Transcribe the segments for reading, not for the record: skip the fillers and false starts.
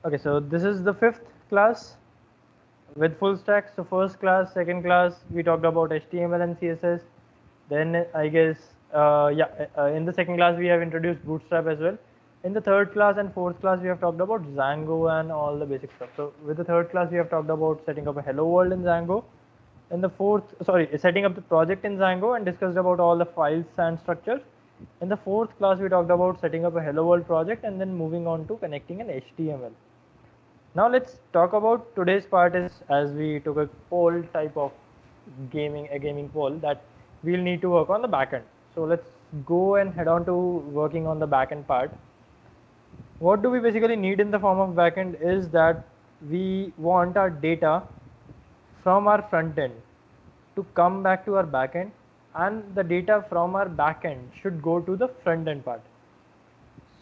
Okay, so this is the fifth class with full stack. So first class, second class, we talked about HTML and CSS. Then I guess, in the second class we have introduced Bootstrap as well. In the third class and fourth class we have talked about Django and all the basic stuff. So with the third class we have talked about setting up a hello world in Django. In the setting up the project in Django and discussed about all the files and structures. In the fourth class we talked about setting up a hello world project and then moving on to connecting an HTML. Now let's talk about today's part is as we took a poll type of a gaming poll that we'll need to work on the backend. So let's go and head on to working on the backend part. What do we basically need in the form of backend is that we want our data from our front end to come back to our backend, and the data from our backend should go to the front end part.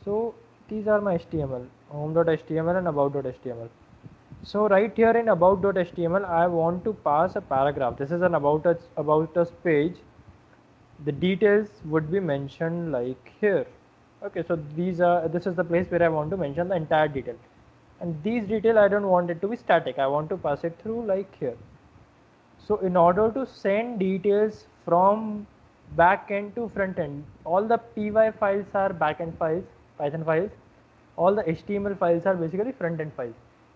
So these are my HTML, home.html and about.html. So right here in about.html, I want to pass a paragraph. This is an about us page. The details would be mentioned like here. Okay, so this is the place where I want to mention the entire detail. And these detail I don't want it to be static. I want to pass it through like here. So in order to send details from back end to front end, all the py files are backend files, Python files. All the HTML files are basically front end files.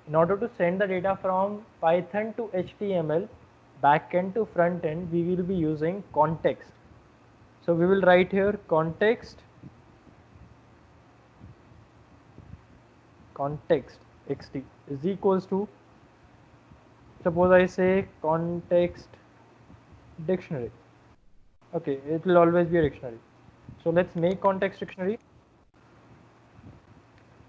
In order to send the data from Python to HTML, back end to front end, we will be using context. So we will write here context xt is equals to, suppose I say context dictionary. Okay, it will always be a dictionary. So let's make context dictionary.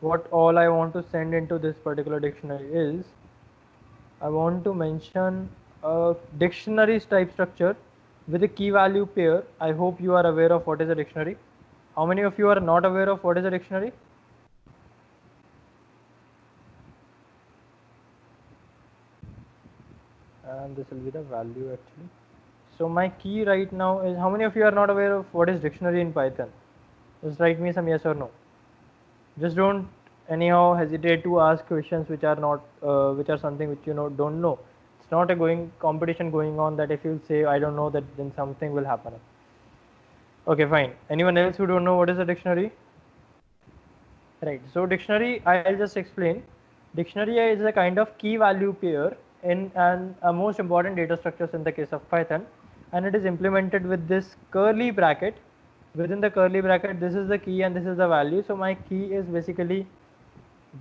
What all I want to send into this particular dictionary is, I want to mention a dictionaries type structure with a key value pair. I hope you are aware of what is a dictionary. How many of you are not aware of what is a dictionary? And this will be the value actually. So my key right now is, how many of you are not aware of what is dictionary in Python? Just write me some yes or no. Just don't anyhow hesitate to ask questions which are not which are something which you don't know. It's not a going competition going on that if you say I don't know, that then something will happen. Okay, fine. Anyone else who don't know what is a dictionary? Right. So dictionary, I'll just explain. Dictionary is a kind of key value pair in a most important data structures in the case of Python, and it is implemented with this curly bracket. Within the curly bracket, this is the key and this is the value. So my key is basically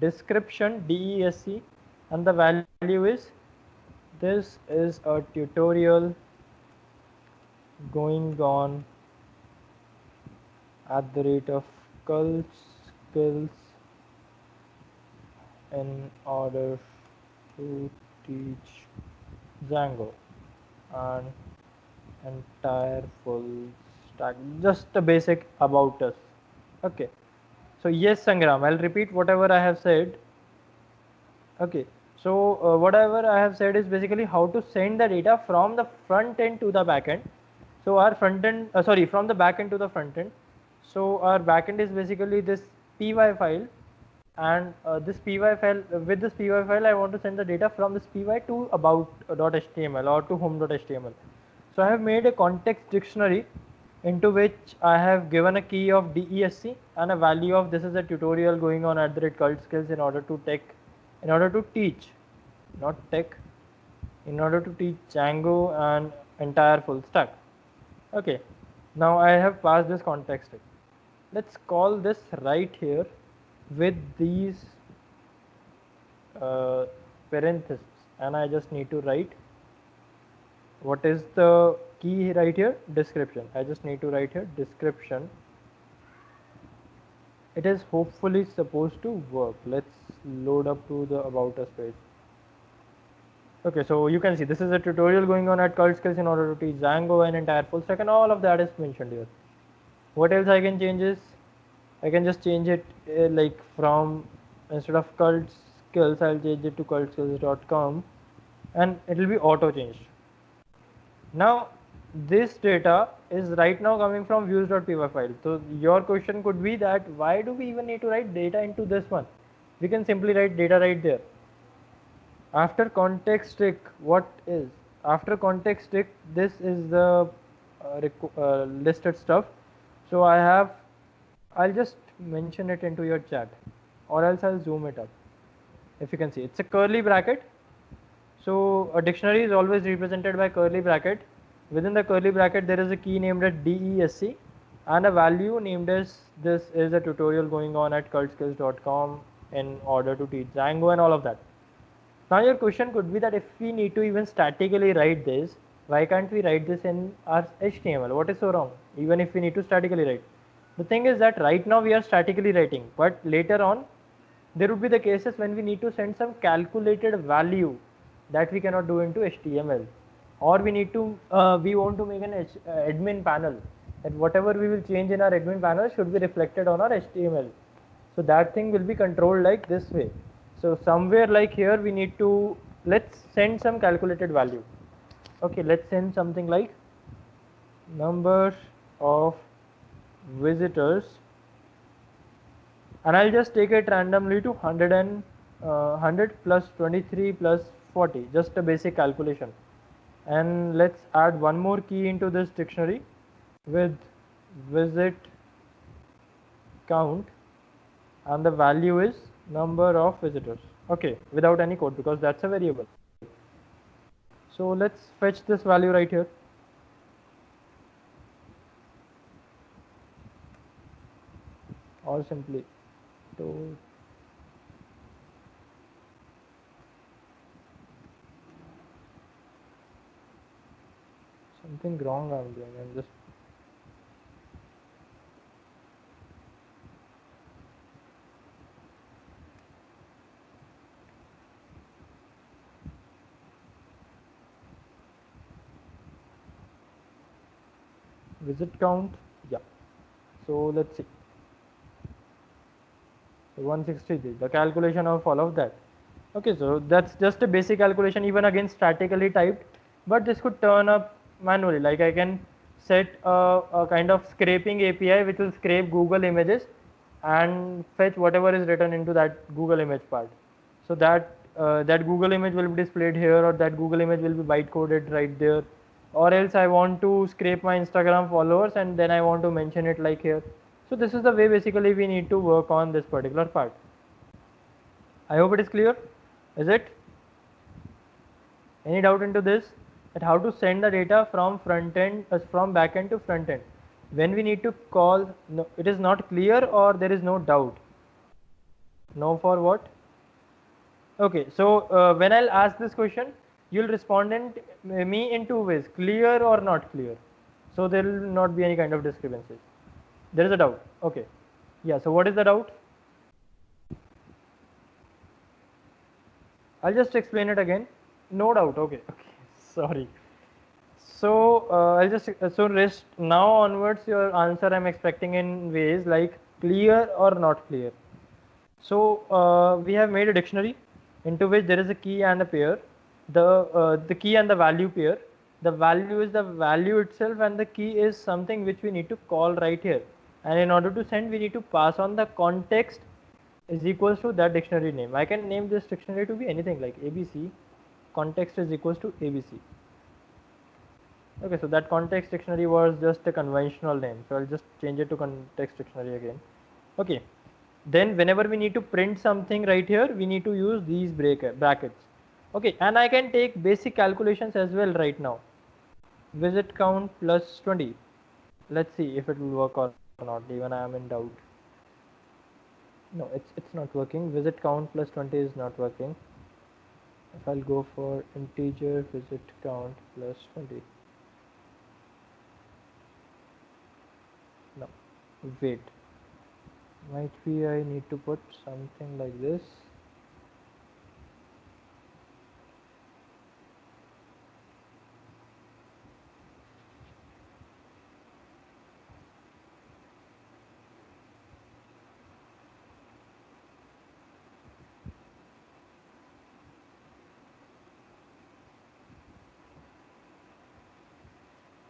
description, DESC, and the value is, this is a tutorial going on at the rate of cult skills in order to teach Django and entire full stack, just a basic about us. Okay, so yes Sangram, I'll repeat whatever I have said. Okay, so whatever I have said is basically how to send the data from the front end to the back end. So our front end, from the back end to the front end. So our back end is basically this py file, and this py file, with this py file I want to send the data from this py to about.html or to home.html. So I have made a context dictionary into which I have given a key of DESC and a value of, this is a tutorial going on at the rate cult skills in order to teach, not tech, in order to teach Django and entire full stack. Okay, now I have passed this context. Let's call this right here with these parentheses, and I just need to write what is the key right here, description. I just need to write here description. It is hopefully supposed to work. Let's load up to the about us page. Okay, so you can see this is a tutorial going on at cult skills in order to teach Django and entire full stack, and all of that is mentioned here. What else I can change is, I can just change it like from, instead of cult skills, I'll change it to cultskills.com and it will be auto changed. Now this data is right now coming from views.py file. So your question could be that why do we even need to write data into this one? we can simply write data right there. After context strict, what is after context strict? This is the listed stuff. So I'll just mention it into your chat, or else I'll zoom it up. If you can see, it's a curly bracket. So a dictionary is always represented by curly bracket. Within the curly bracket, there is a key named as DESC and a value named as this is a tutorial going on at cultskills.com in order to teach Django and all of that. Now your question could be that if we need to even statically write this, why can't we write this in our HTML? What is so wrong? Even if we need to statically write. The thing is that right now we are statically writing, but later on there would be the cases when we need to send some calculated value that we cannot do into HTML, or we need to we want to make an admin panel, that whatever we will change in our admin panel should be reflected on our HTML. So that thing will be controlled like this way. So somewhere like here we need to, let's send some calculated value. Okay, let's send something like number of visitors, and I'll just take it randomly to 100 plus 23 plus 40, just a basic calculation. And let's add one more key into this dictionary with visit count, and the value is number of visitors. Okay, without any code, because that's a variable. So let's fetch this value right here. Or simply to something wrong I'm doing. I'm just visit count. Yeah. So let's see. 163, the calculation of all of that. Okay, so that's just a basic calculation, even again statically typed, but this could turn up manually. Like I can set a kind of scraping API which will scrape Google images and fetch whatever is written into that Google image part. So that Google image will be displayed here, or that Google image will be byte coded right there. Or else I want to scrape my Instagram followers and then I want to mention it like here. So this is the way basically we need to work on this particular part. I hope it is clear. Is it? Any doubt into this? That how to send the data from front end, from back end to front end. When we need to call, no, it is not clear or there is no doubt. No for what? Okay, so when I'll ask this question, you'll respond in me in two ways: clear or not clear. So there will not be any kind of discrepancies. There is a doubt. Okay. Yeah. So what is the doubt? I'll just explain it again. No doubt. Okay. Okay. Sorry. So I'll just so rest now onwards. Your answer I'm expecting in ways like clear or not clear. So we have made a dictionary into which there is a key and a pair. The key and the value pair. The value is the value itself, and the key is something which we need to call right here. And in order to send, we need to pass on the context is equals to that dictionary name. I can name this dictionary to be anything like ABC. Context is equals to ABC. Okay, so that context dictionary was just a conventional name. So I'll just change it to context dictionary again. Okay. Then whenever we need to print something right here, we need to use these brackets. Okay, and I can take basic calculations as well right now. Visit count plus 20. Let's see if it will work or not. Even I am in doubt. No, it's not working. Visit count plus 20 is not working. If I'll go for integer visit count plus 20. No, wait. Might be I need to put something like this.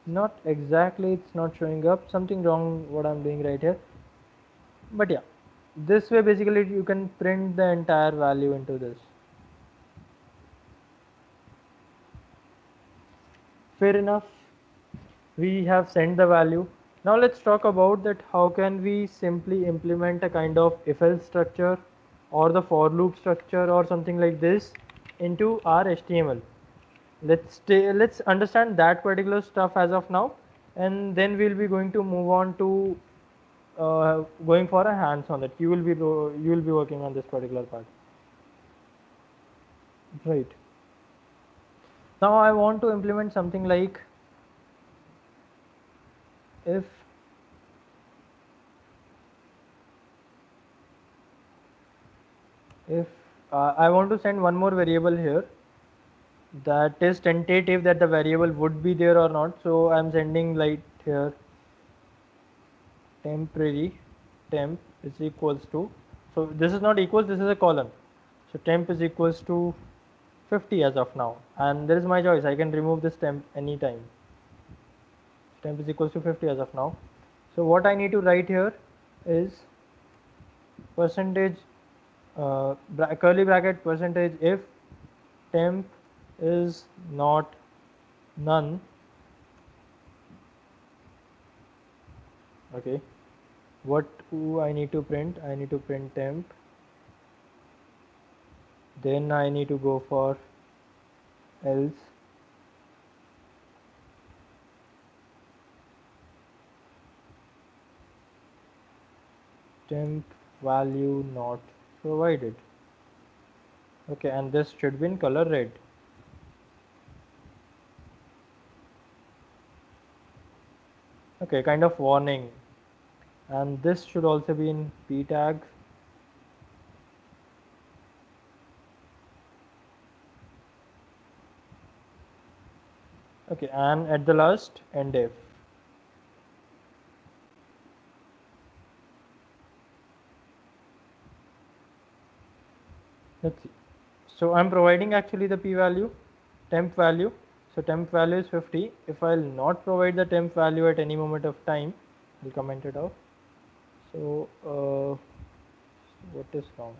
Not exactly, it's not showing up. Something wrong what I'm doing right here. But yeah. this way basically you can print the entire value into this. Fair enough. We have sent the value. Now let's talk about that how can we simply implement a kind of if else structure or the for loop structure or something like this into our HTML. Let's understand that particular stuff as of now, and then we'll be going to move on to going for a hands on it. You will be working on this particular part. Right. Now I want to implement something like if I want to send one more variable here that is tentative that the variable would be there or not. So I'm sending like here temporary temp is equals to, so this is not equals, this is a colon. So temp is equals to 50 as of now, and there is my choice. I can remove this temp anytime. Temp is equals to 50 as of now. So what I need to write here is percentage curly bracket percentage if temp is not none. Okay, what do I need to print? I need to print temp, then I need to go for else, temp value not provided. Okay, and this should be in color red. Okay, kind of warning, and this should also be in p tag. Okay, and at the last end if. Let's see. So I'm providing actually the p value, temp value. So temp value is 50. If I'll not provide the temp value at any moment of time, I'll comment it out. So what is wrong?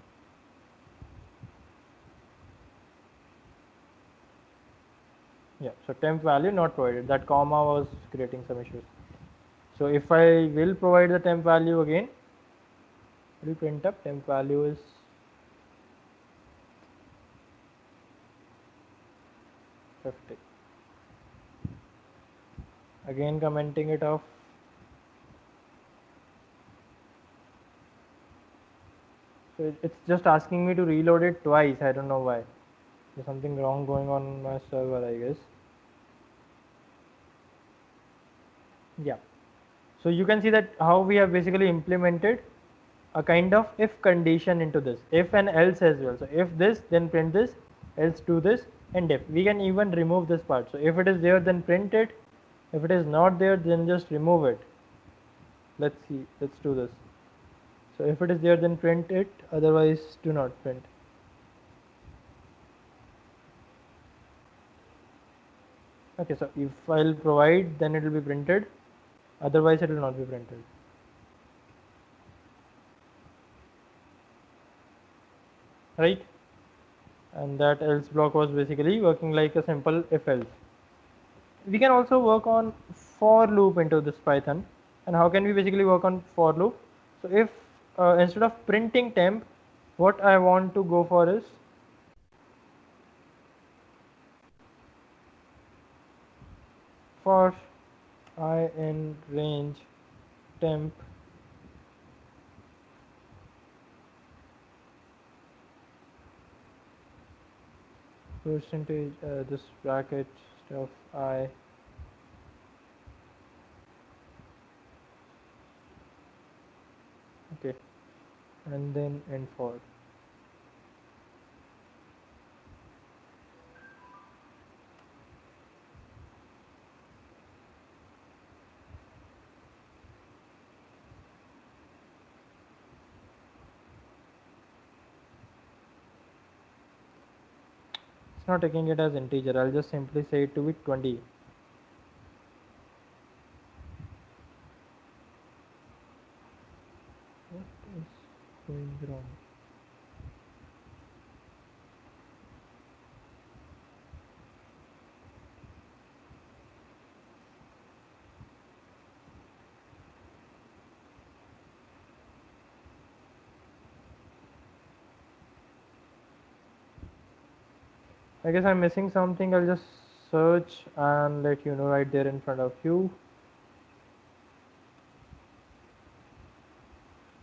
Yeah, so temp value not provided. That comma was creating some issues. So if I will provide the temp value again, it will print up temp value is 50. Again commenting it off. So it's just asking me to reload it twice. I don't know why. There's something wrong going on my server, I guess. Yeah. So you can see that how we have basically implemented a kind of if condition into this, if and else as well. So if this, then print this, else do this, and if. We can even remove this part. So if it is there, then print it. If it is not there, then just remove it. Let's see, let's do this. So if it is there, then print it, otherwise do not print. Okay, so if I'll provide, then it will be printed, otherwise it will not be printed. Right? And that else block was basically working like a simple if else. We can also work on for loop into this Python. And how can we basically work on for loop? So if instead of printing temp, what I want to go for is for I in range temp percentage this bracket stuff I okay, and then end for. It's not taking it as integer. I'll just simply say it to be 20. What is I guess I'm missing something. I'll just search and let you know right there in front of you.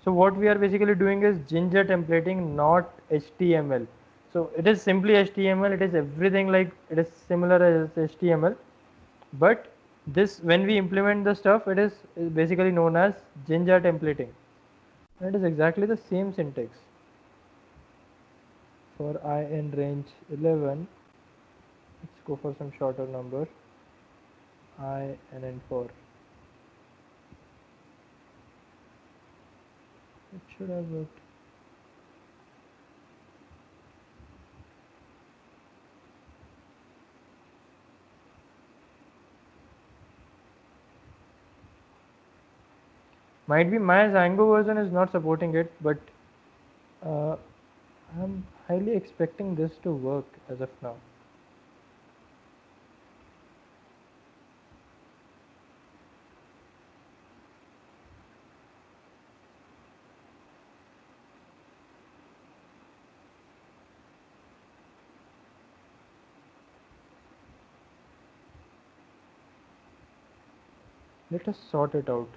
So what we are basically doing is Jinja templating, not HTML. So it is simply HTML. It is everything like it is similar as HTML, but this when we implement the stuff, it is basically known as Jinja templating. And it is exactly the same syntax. For I in range 11, let's go for some shorter number. I and 4. It should have worked. Might be my Django version is not supporting it, but uh, I'm highly expecting this to work as of now. Let us sort it out.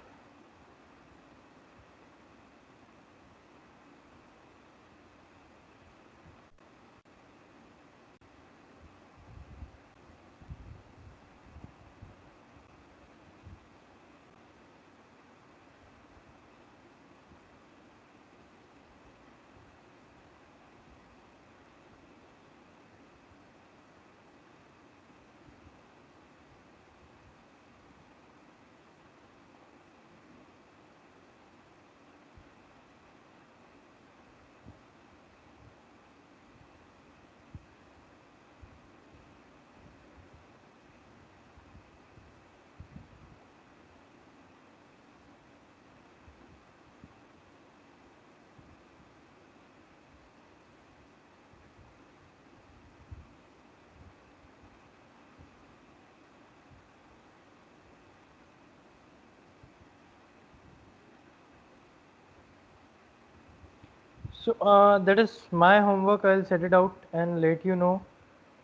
So that is my homework. I'll set it out and let you know.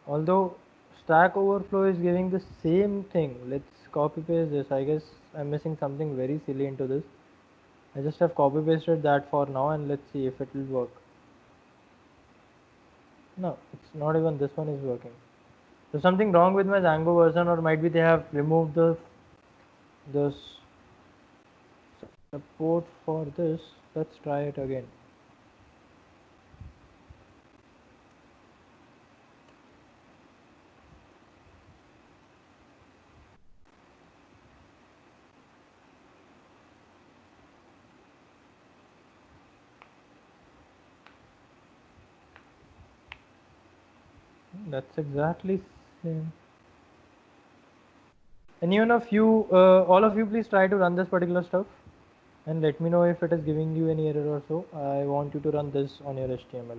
Although Stack Overflow is giving the same thing. Let's copy paste this. I guess I'm missing something very silly into this. I just have copy pasted that for now, and let's see if it will work. No, it's not even this one is working. There's something wrong with my Django version, or might be they have removed the support for this. Let's try it again. That's exactly same. Anyone of you, all of you, please try to run this particular stuff and let me know if it is giving you any error or so. I want you to run this on your HTML.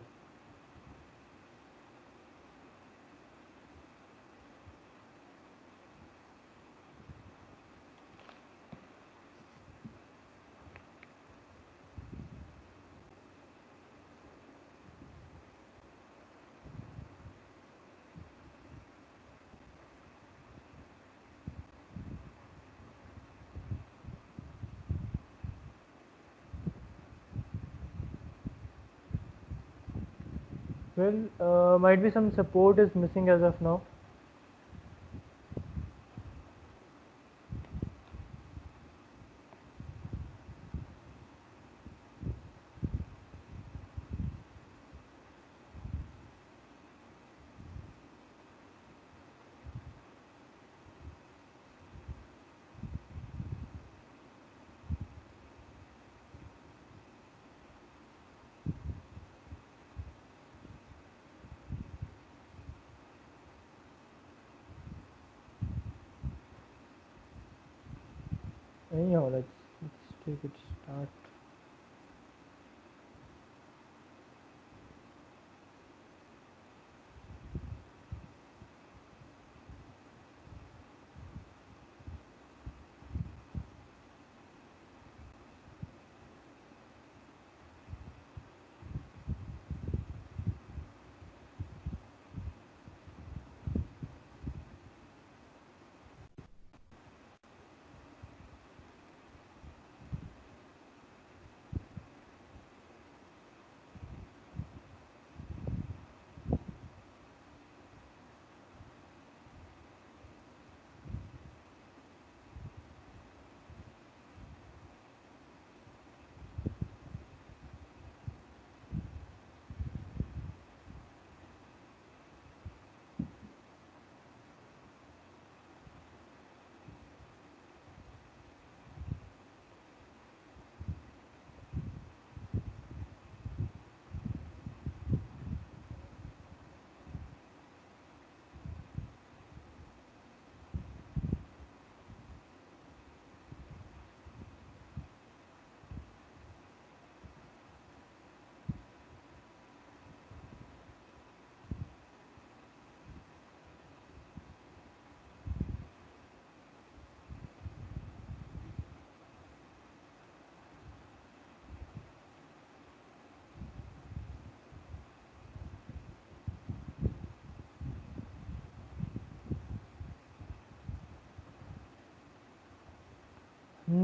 Well, might be some support is missing as of now. Anyhow, let's take it start.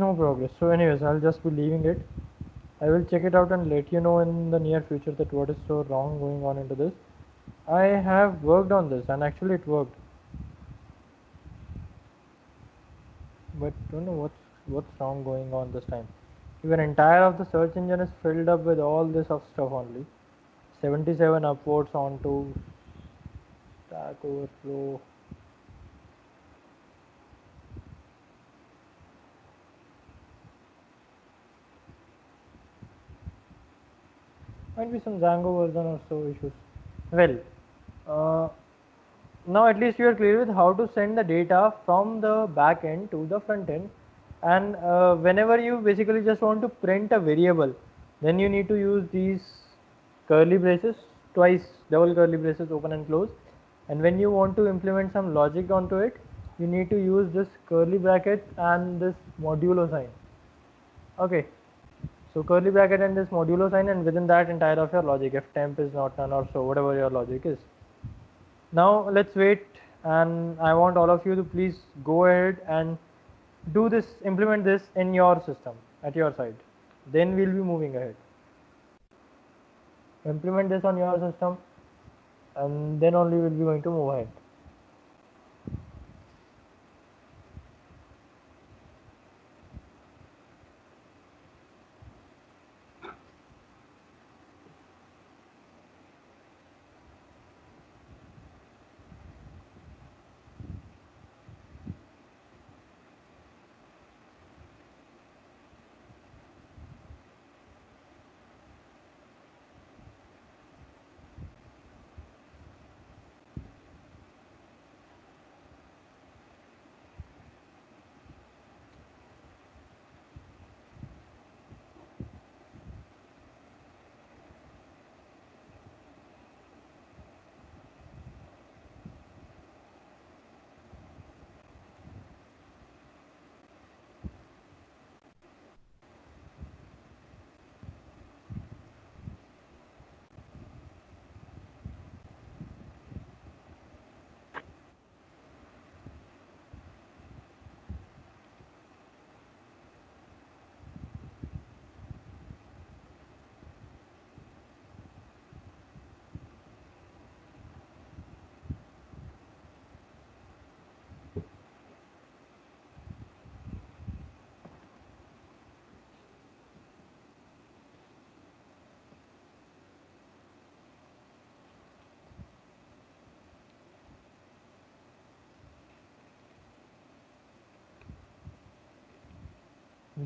no progress. So anyways, I'll just be leaving it. I will check it out and let you know in the near future that what is so wrong going on into this. I have worked on this and actually it worked. But don't know what's wrong going on this time. Even entire of the search engine is filled up with all this of stuff only. 77 upvotes onto Stack Overflow. Might be some Django version or so issues. Well, uh, now at least you are clear with how to send the data from the back end to the front end. And whenever you basically just want to print a variable, then you need to use these curly braces, twice double curly braces, open and close. And when you want to implement some logic onto it, you need to use this curly bracket and this modulo sign. Okay, so curly bracket and this modulo sign, and within that entire of your logic, if temp is not none or so, whatever your logic is. Now let's wait, and I want all of you to please go ahead and do this, implement this in your system at your side. Then we'll be moving ahead. Implement this on your system, and then only we'll be going to move ahead.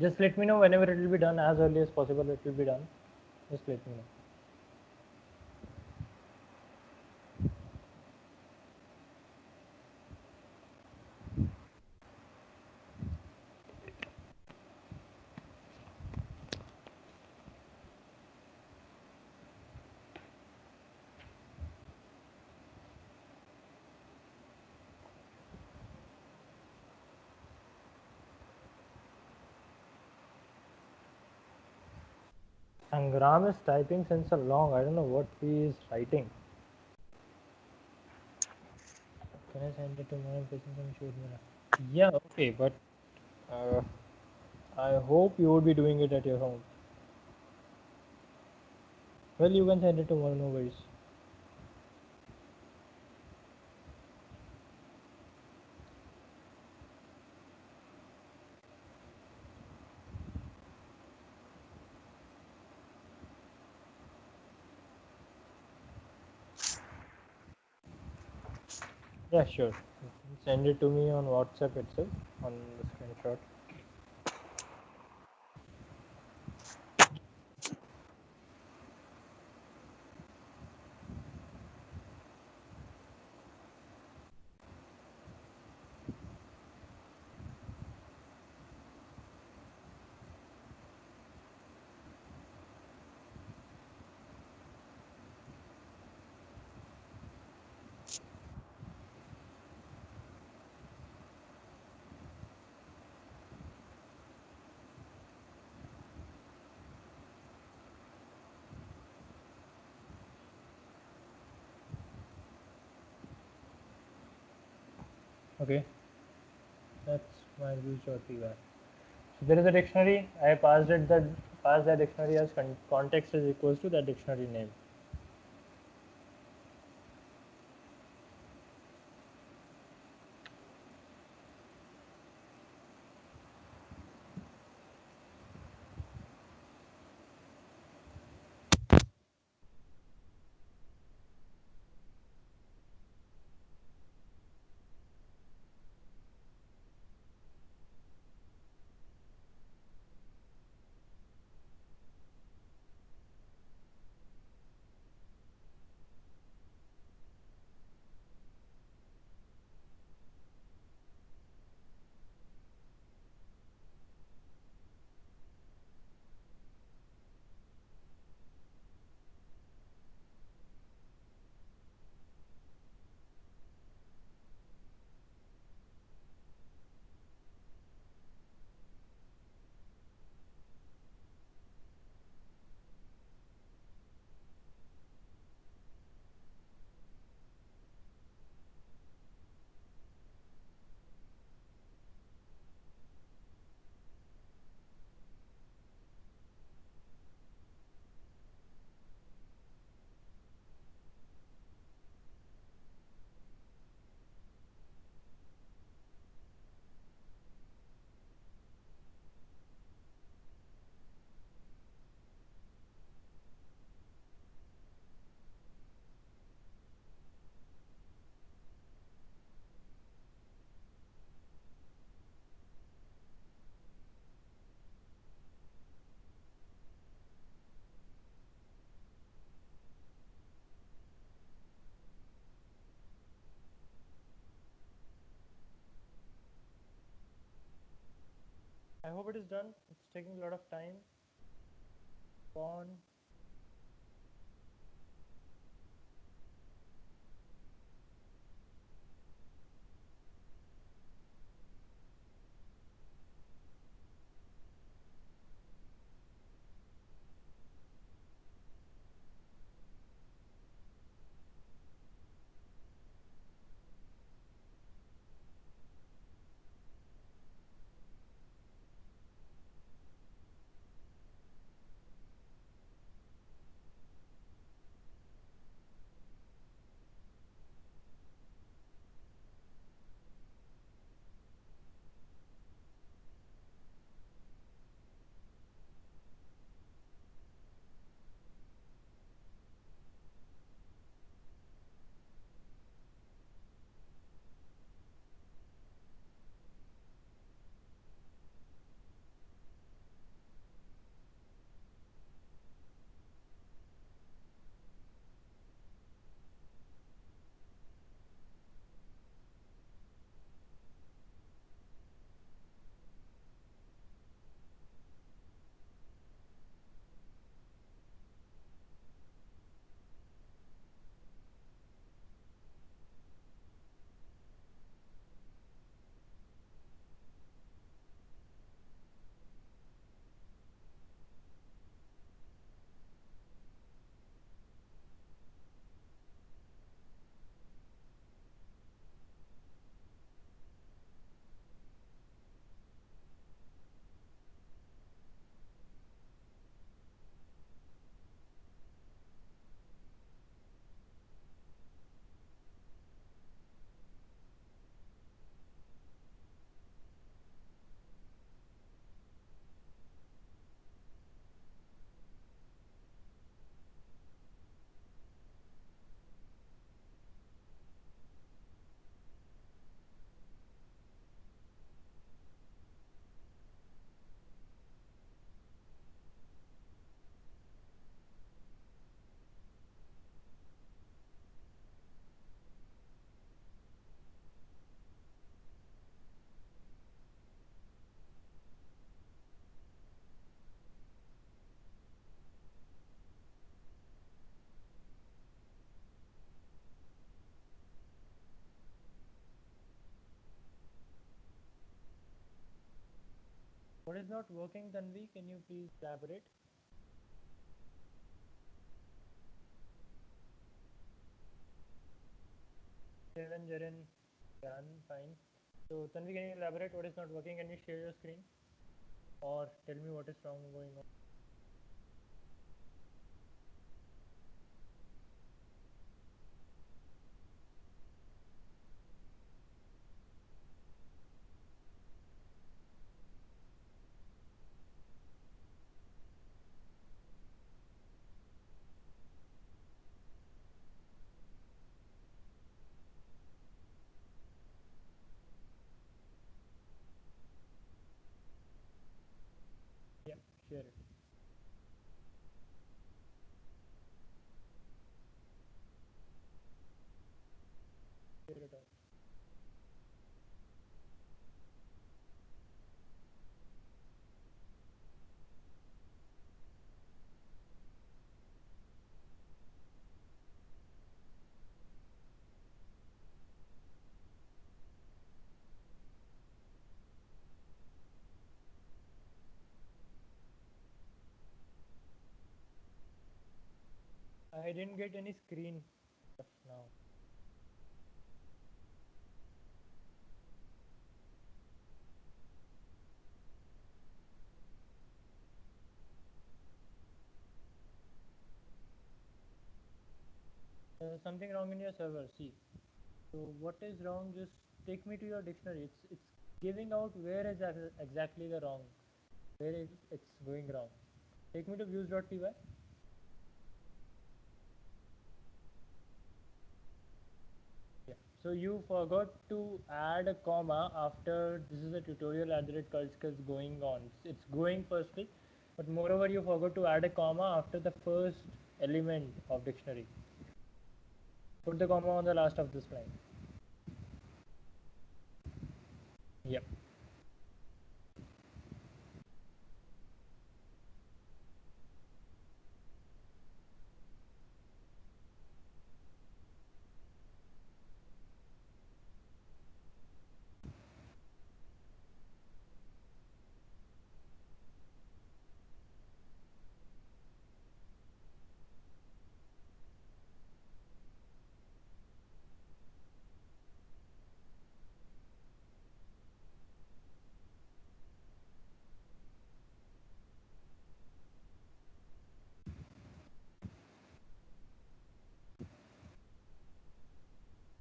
Just let me know whenever it will be done, as early as possible it will be done. Just let me know. Sangram is typing since so long. I don't know what he is writing. Can I send it to my person? Yeah, okay, but uh, I hope you would be doing it at your home. Well, you can send it tomorrow, no worries. Yeah, sure. Send it to me on WhatsApp itself on the screenshot. Okay, that's my view shortly back. There is a dictionary. I passed that dictionary as context is equals to that dictionary name. I hope it is done. It's taking a lot of time. On. What is not working, Tanvi? Can you please elaborate? Jaren, Jaren, Jan, fine. So Tanvi, can you elaborate what is not working? Can you share your screen? or tell me what is wrong going on. Yeah, share it. Share it out. I didn't get any screen just now. Something wrong in your server. See. So what is wrong? Just take me to your dictionary. It's giving out where is exactly the wrong, where is it's going wrong. Take me to views.py. Yeah. So you forgot to add a comma after this is a tutorial at the rate culture is going on. It's going firstly, but moreover you forgot to add a comma after the first element of dictionary. Put the comma on the last of this line. Yep.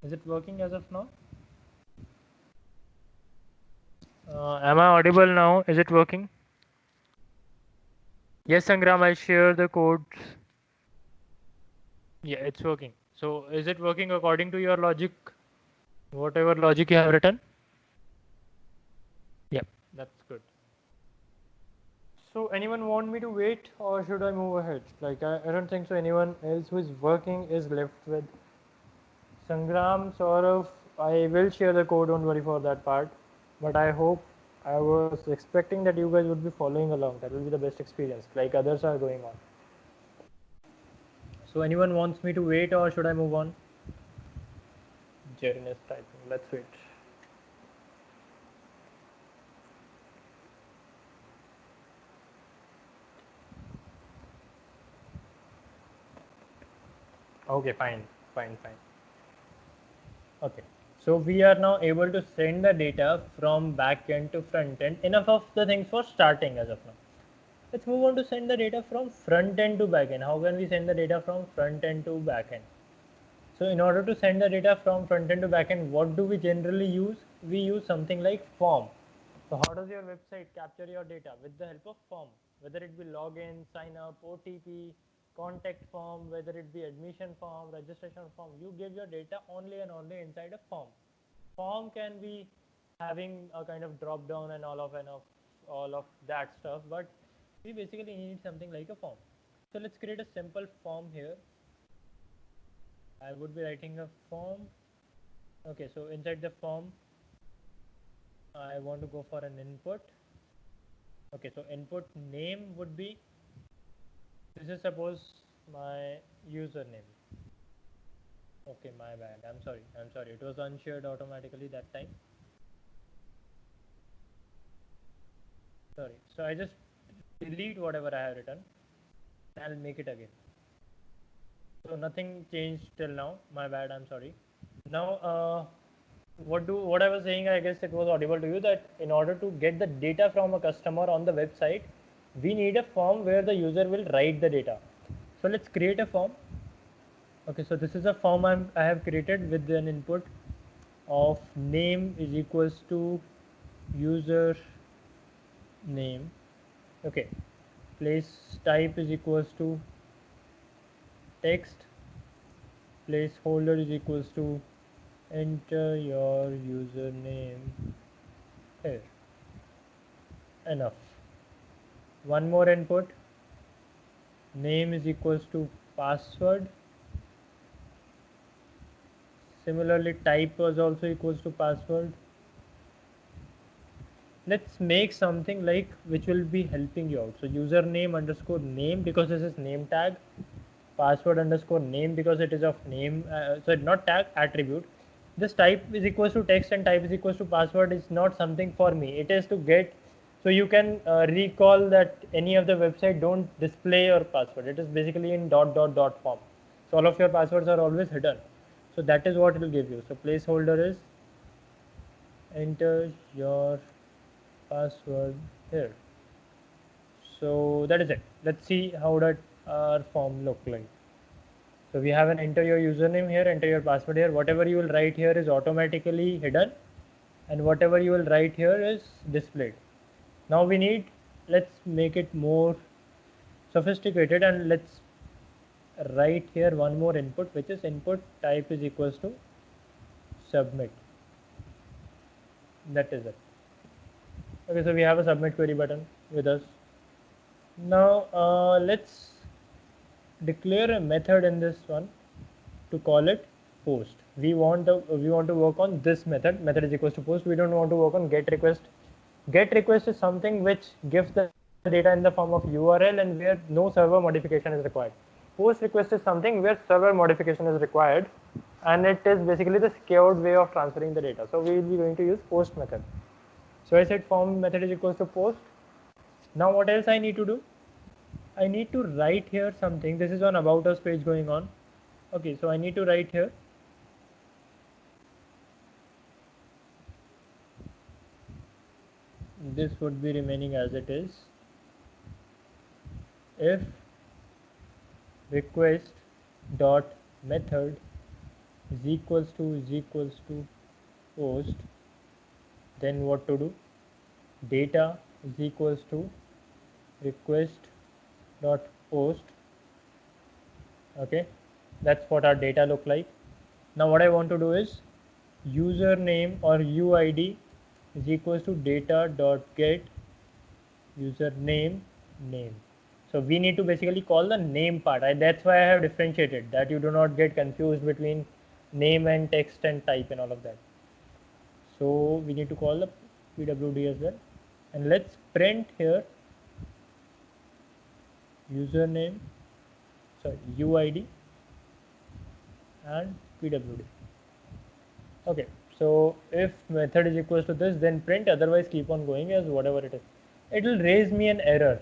Is it working as of now? Am I audible now? Is it working? Yes, Sangram, I share the codes. Yeah, it's working. So is it working according to your logic? Whatever logic you have written? Yeah, that's good. So anyone want me to wait or should I move ahead? Like I don't think so anyone else who is working is left with Sangram, Saurav. I will share the code, don't worry for that part. But I hope I was expecting that you guys would be following along. That will be the best experience, like others are going on. So anyone wants me to wait or should I move on? Jaren is typing. Let's wait. Okay, fine, fine, fine. Okay. So we are now able to send the data from backend to front end. Enough of the things for starting as of now. Let's move on to send the data from front end to backend. How can we send the data from front end to backend? So in order to send the data from front end to backend, what do we generally use? We use something like form. So how does your website capture your data? With the help of form, whether it be login, sign up, OTP, contact form, whether it be admission form, registration form, you give your data only and only inside a form. Form can be having a kind of drop down and all of that stuff, but we basically need something like a form. So let's create a simple form here. I would be writing a form. Okay, so inside the form, I want to go for an input. Okay, so input name would be, this is suppose my username. Okay, my bad. I'm sorry. I'm sorry. It was unshared automatically that time. Sorry. So I just delete whatever I have written. I'll make it again. So nothing changed till now. My bad. I'm sorry. Now, what I was saying, I guess it was audible to you, that in order to get the data from a customer on the website, we need a form where the user will write the data. So let's create a form. Okay, so this is a form I have created with an input of name is equals to user name. Okay, place type is equals to text, placeholder is equals to enter your username here. Enough. One more input, name is equals to password. Similarly, type was also equals to password. Let's make something like which will be helping you out. So username underscore name, because this is name tag. Password underscore name, because it is of name, so not tag, attribute. This type is equals to text and type is equals to password is not something for me. It is to get, so you can recall that any of the website don't display your password. It is basically in dot dot dot form. So all of your passwords are always hidden. So that is what it will give you. So placeholder is enter your password here. So that is it. Let's see how that our form look like. So we have an enter your username here, enter your password here. Whatever you will write here is automatically hidden, and whatever you will write here is displayed. Now we need, let's make it more sophisticated, and let's write here one more input, which is input type is equals to submit. That is it. Okay, so we have a submit query button with us. Now let's declare a method in this one to call it post. We want to work on this method. Method is equals to post. We don't want to work on get request. Get request is something which gives the data in the form of URL and where no server modification is required. Post request is something where server modification is required, and it is basically the secured way of transferring the data. So we will be going to use post method. So I said form method is equals to post. Now what else I need to do? I need to write here something. This is on about us page going on. Okay, so I need to write here this would be remaining as it is. If request dot method is equals to post, then what to do? Data is equals to request dot post. Okay, that's what our data look like. Now what I want to do is username or UID is equals to data dot get username name. So we need to basically call the name part. That's why I have differentiated, that you do not get confused between name and text and type and all of that. So we need to call the PWD as well, and let's print here username, sorry, UID and PWD. Okay, so if method is equals to this, then print, otherwise keep on going as whatever it is. It will raise me an error.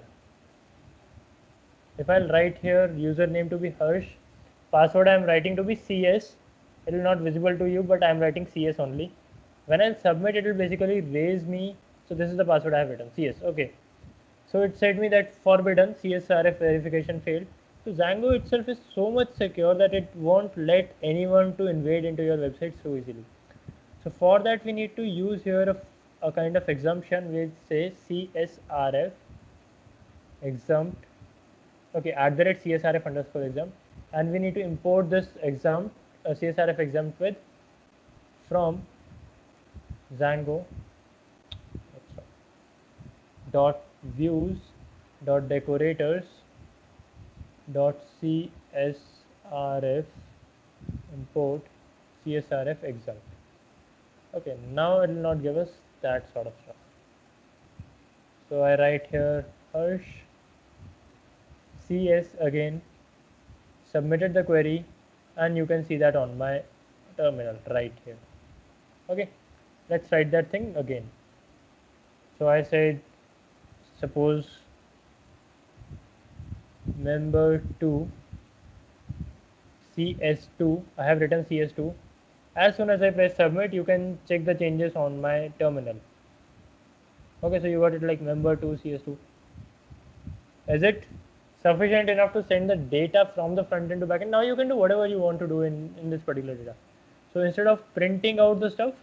If I'll write here username to be Harsh, password I am writing to be CS, it will not visible to you, but I am writing CS only. When I'll submit, it will basically raise me. So this is the password I have written, CS. Okay. So it said me that forbidden, CSRF verification failed. So Django itself is so much secure that it won't let anyone to invade into your website so easily. So for that we need to use here a kind of exemption which says CSRF exempt. Okay, @ CSRF underscore exempt, and we need to import this exempt CSRF exempt with from Django dot views dot decorators dot CSRF import CSRF exempt. Okay, now it will not give us that sort of stuff. So I write here Harsh CS again, submitted the query, and you can see that on my terminal right here. Okay, let's write that thing again. So I said suppose member 2 CS2, I have written CS2, As soon as I press submit, you can check the changes on my terminal. Okay, so you got it like member2 CS2. Is it sufficient enough to send the data from the front end to back end? Now you can do whatever you want to do in this particular data. So instead of printing out the stuff,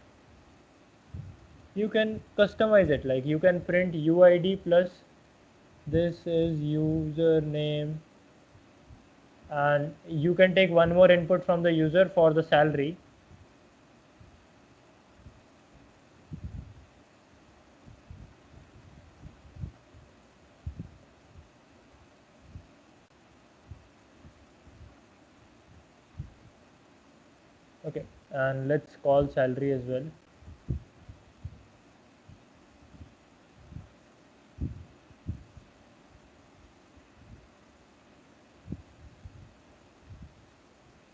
you can customize it. Like you can print UID plus this is username, and you can take one more input from the user for the salary. Okay, and let's call salary as well.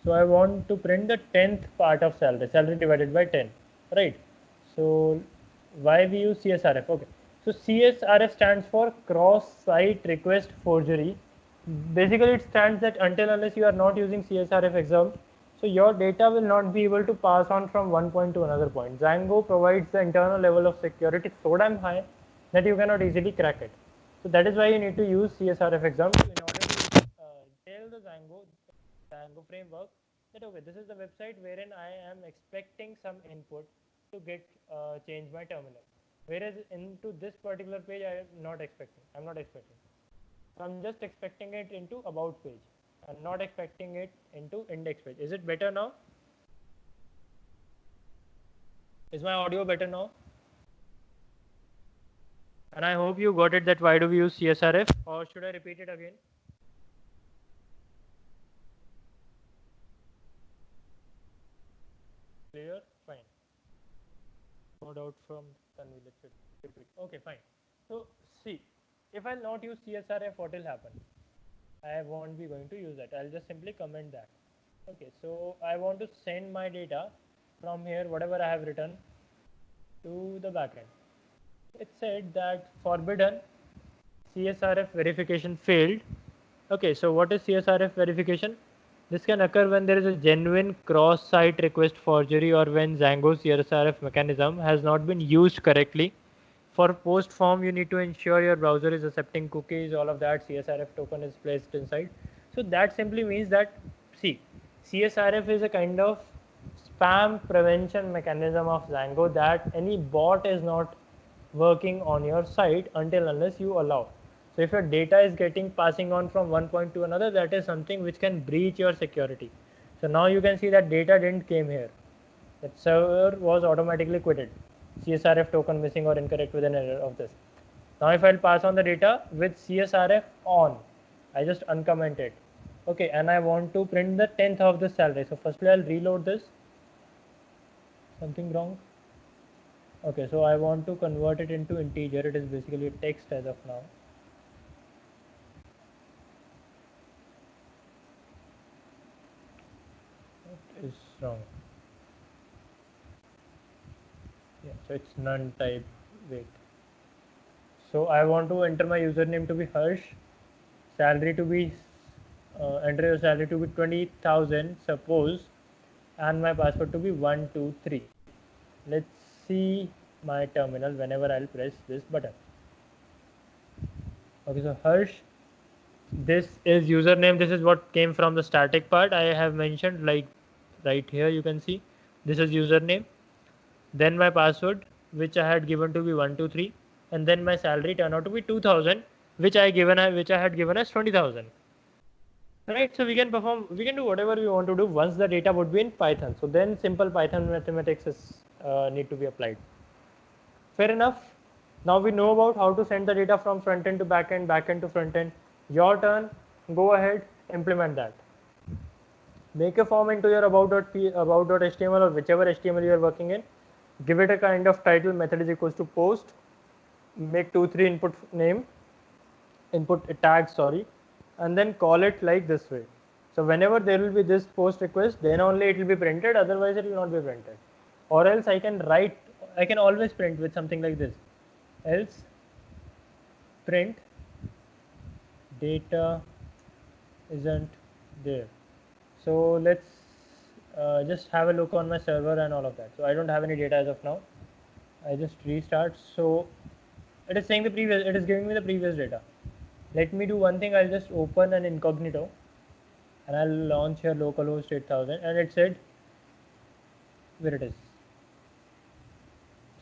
So I want to print the 10th part of salary divided by 10, right? So why we use CSRF? Okay, so CSRF stands for cross-site request forgery. Basically, it stands that until unless you are not using CSRF exam, so your data will not be able to pass on from one point to another point. Django provides the internal level of security so damn high that you cannot easily crack it. So that is why you need to use CSRF exam in order to tell the Django framework that okay, this is the website wherein I am expecting some input to get change my terminal. Whereas into this particular page, I am not expecting. I'm not expecting. So I'm just expecting it into about page. I'm not expecting it into index page. Is it better now? Is my audio better now? And I hope you got it that why do we use CSRF, or should I repeat it again? Clear? Fine. No doubt from Tanvi. Let's repeat. Okay, fine. So see, if I'll not use CSRF, what will happen? I won't be going to use that. I'll just simply comment that. Okay, so I want to send my data from here, whatever I have written, to the backend. It said that forbidden CSRF verification failed. Okay, so what is CSRF verification? This can occur when there is a genuine cross-site request forgery or when Django's CSRF mechanism has not been used correctly. For post form, you need to ensure your browser is accepting cookies, all of that. CSRF token is placed inside. So that simply means that, see, CSRF is a kind of spam prevention mechanism of Django that any bot is not working on your site until unless you allow. So if your data is getting passing on from one point to another, that is something which can breach your security. So now you can see that data didn't came here. That server was automatically quitted. CSRF token missing or incorrect with an error of this. Now if I'll pass on the data with CSRF on, I just uncomment it. Okay, and I want to print the 10th of the salary. So firstly I'll reload this. Something wrong? Okay, so I want to convert it into integer. It is basically text as of now. What is wrong? Yeah, so it's none type. Wait. So I want to enter my username to be Harsh, salary to be enter your salary to be 20,000 suppose, and my password to be 123. Let's see my terminal whenever I'll press this button. Okay, so Harsh, this is username. This is what came from the static part. I have mentioned like right here. You can see this is username. Then my password, which I had given to be 123, and then my salary turned out to be 2,000, which I had given as 20,000. Right, so we can do whatever we want to do once the data would be in Python. So then simple Python mathematics is need to be applied. Fair enough. Now we know about how to send the data from front end to back end to front end. Your turn. Go ahead, implement that. Make a form into your about.html or whichever HTML you are working in. Give it a kind of title. Method is equals to post. Make 2-3 input tag, sorry, and then call it like this way. So whenever there will be this post request, then only it will be printed, otherwise it will not be printed. Or else I can always print with something like this. Else print data isn't there. So let's just have a look on my server and all of that. So I don't have any data as of now. I just restart. So it is saying the previous, it is giving me the previous data. Let me do one thing. I'll just open an incognito and I'll launch here localhost 8000, and it said where it is.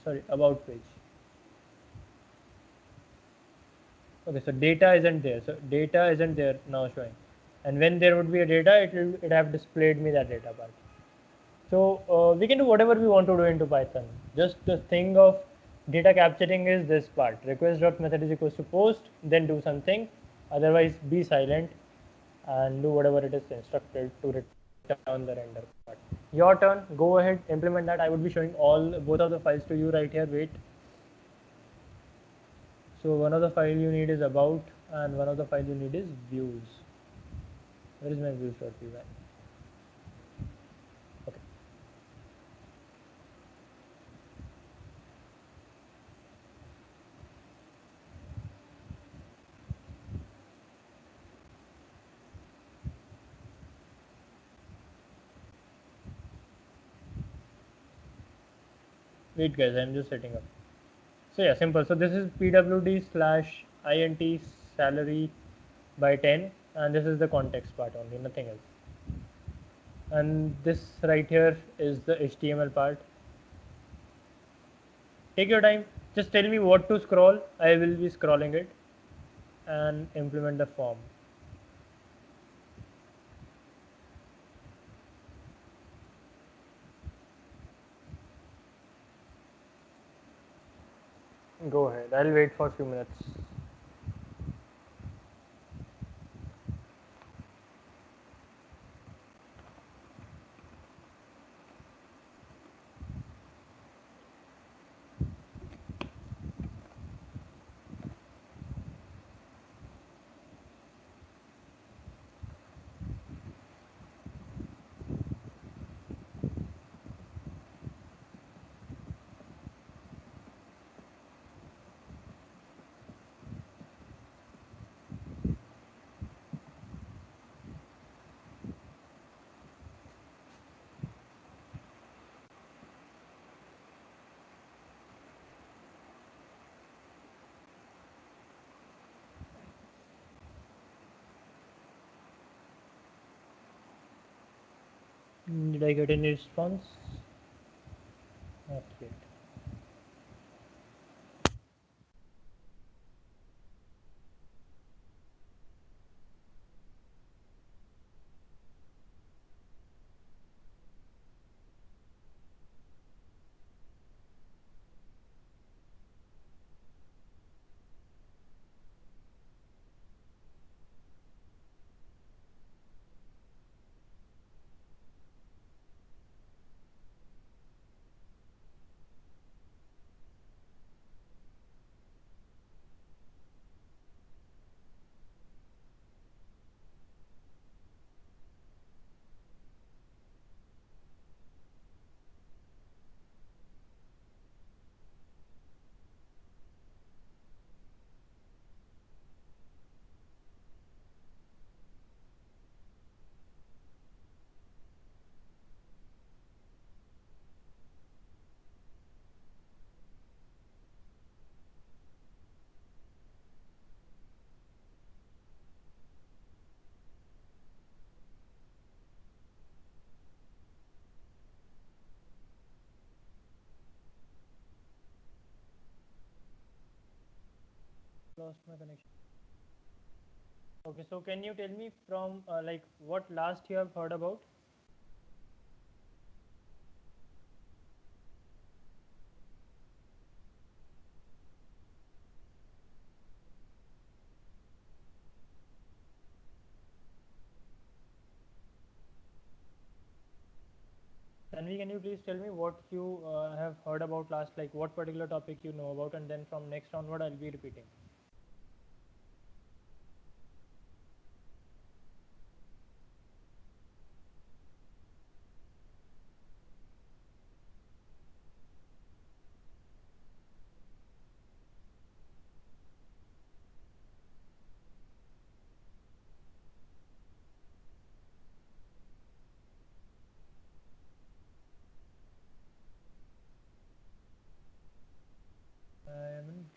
Sorry, about page. Okay, so data isn't there. So data isn't there now showing, and when there would be a data, it have displayed me that data part. So we can do whatever we want to do into Python. Just the thing of data capturing is this part. Request.method is equals to post, then do something. Otherwise, be silent and do whatever it is instructed to return the render part. Your turn. Go ahead, implement that. I would be showing all both of the files to you right here. Wait. So one of the file you need is about, and one of the file you need is views. Where is my views.py? Okay. Wait, guys. I'm just setting up. So yeah, simple. So this is pwd slash int salary by 10, and this is the context part only, nothing else. And this right here is the HTML part. Take your time. Just tell me what to scroll. I will be scrolling it and implement the form. Go ahead. I'll wait for a few minutes. Did I get any response? Not yet. Lost my connection. Okay, so can you tell me from like what last you have heard about? Tanvi, can you please tell me what you have heard about last, like what particular topic you know about, and then from next onward I'll be repeating.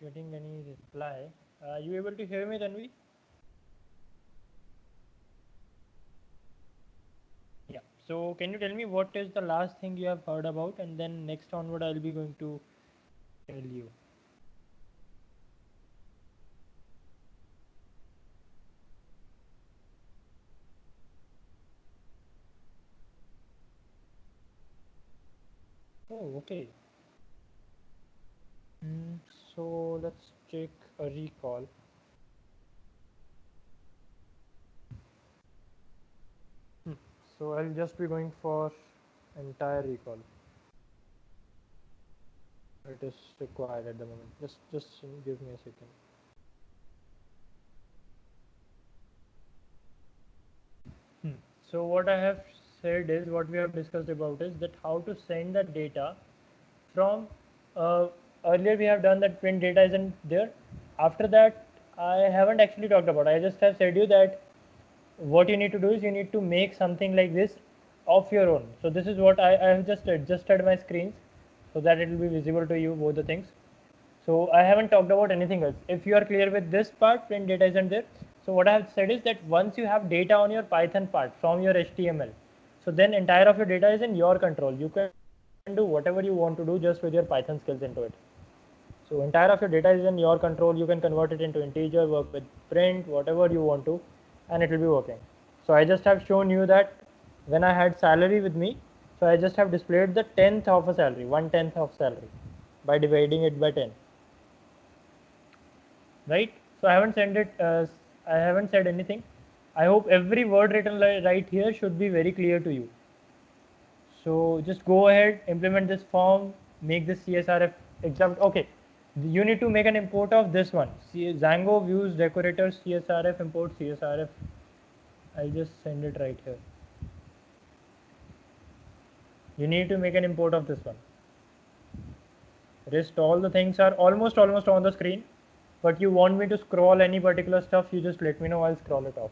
getting any reply. Are you able to hear me, Tanvi? Yeah. So can you tell me what is the last thing you have heard about, and then next onward I'll be going to tell you. Oh, okay. Mm, so let's take a recall. Hmm. So I'll just be going for entire recall. It is required at the moment. Just give me a second. Hmm. So what I have said is, what we have discussed about is that how to send the data from uh, earlier we have done that print data isn't there. After that, I haven't actually talked about. I just have said you that what you need to do is you need to make something like this of your own. So this is what I have just adjusted my screens so that it will be visible to you both the things. So I haven't talked about anything else. If you are clear with this part, print data isn't there. So what I have said is that once you have data on your Python part from your HTML, so then entire of your data is in your control. You can do whatever you want to do just with your Python skills into it. So entire of your data is in your control. You can convert it into integer, work with print, whatever you want to, and it will be working. So I just have shown you that when I had salary with me, so I just have displayed the tenth of a salary, 1/10 of salary, by dividing it by 10. Right? So I haven't sent it. I haven't said anything. I hope every word written right here should be very clear to you. So just go ahead, implement this form, make this CSRF example. Okay, you need to make an import of this one. See, Django views decorator CSRF import CSRF. I'll just send it right here. You need to make an import of this one. Rest all the things are almost on the screen, but you want me to scroll any particular stuff, you just let me know. I'll scroll it off.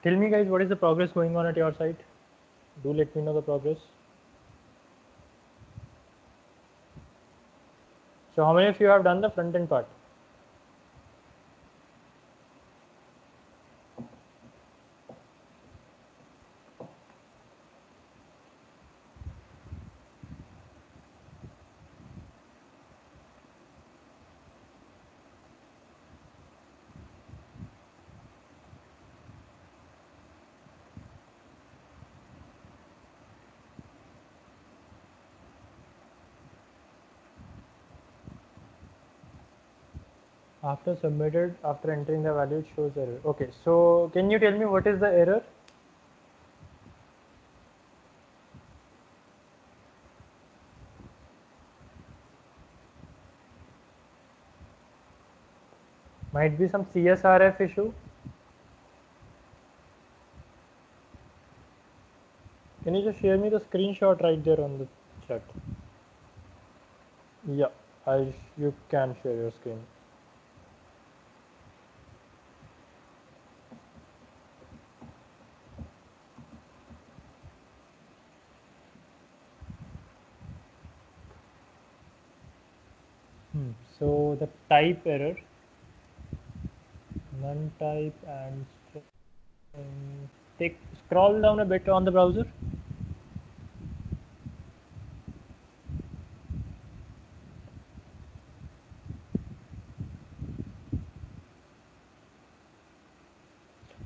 Tell me, guys, what is the progress going on at your site? Do let me know the progress. So, how many of you have done the front end part? After submitted, after entering the value, it shows error. Okay, so can you tell me what is the error? Might be some CSRF issue. Can you just share me the screenshot right there on the chat? Yeah, you can share your screen. So the type error, none type and scroll down a bit on the browser.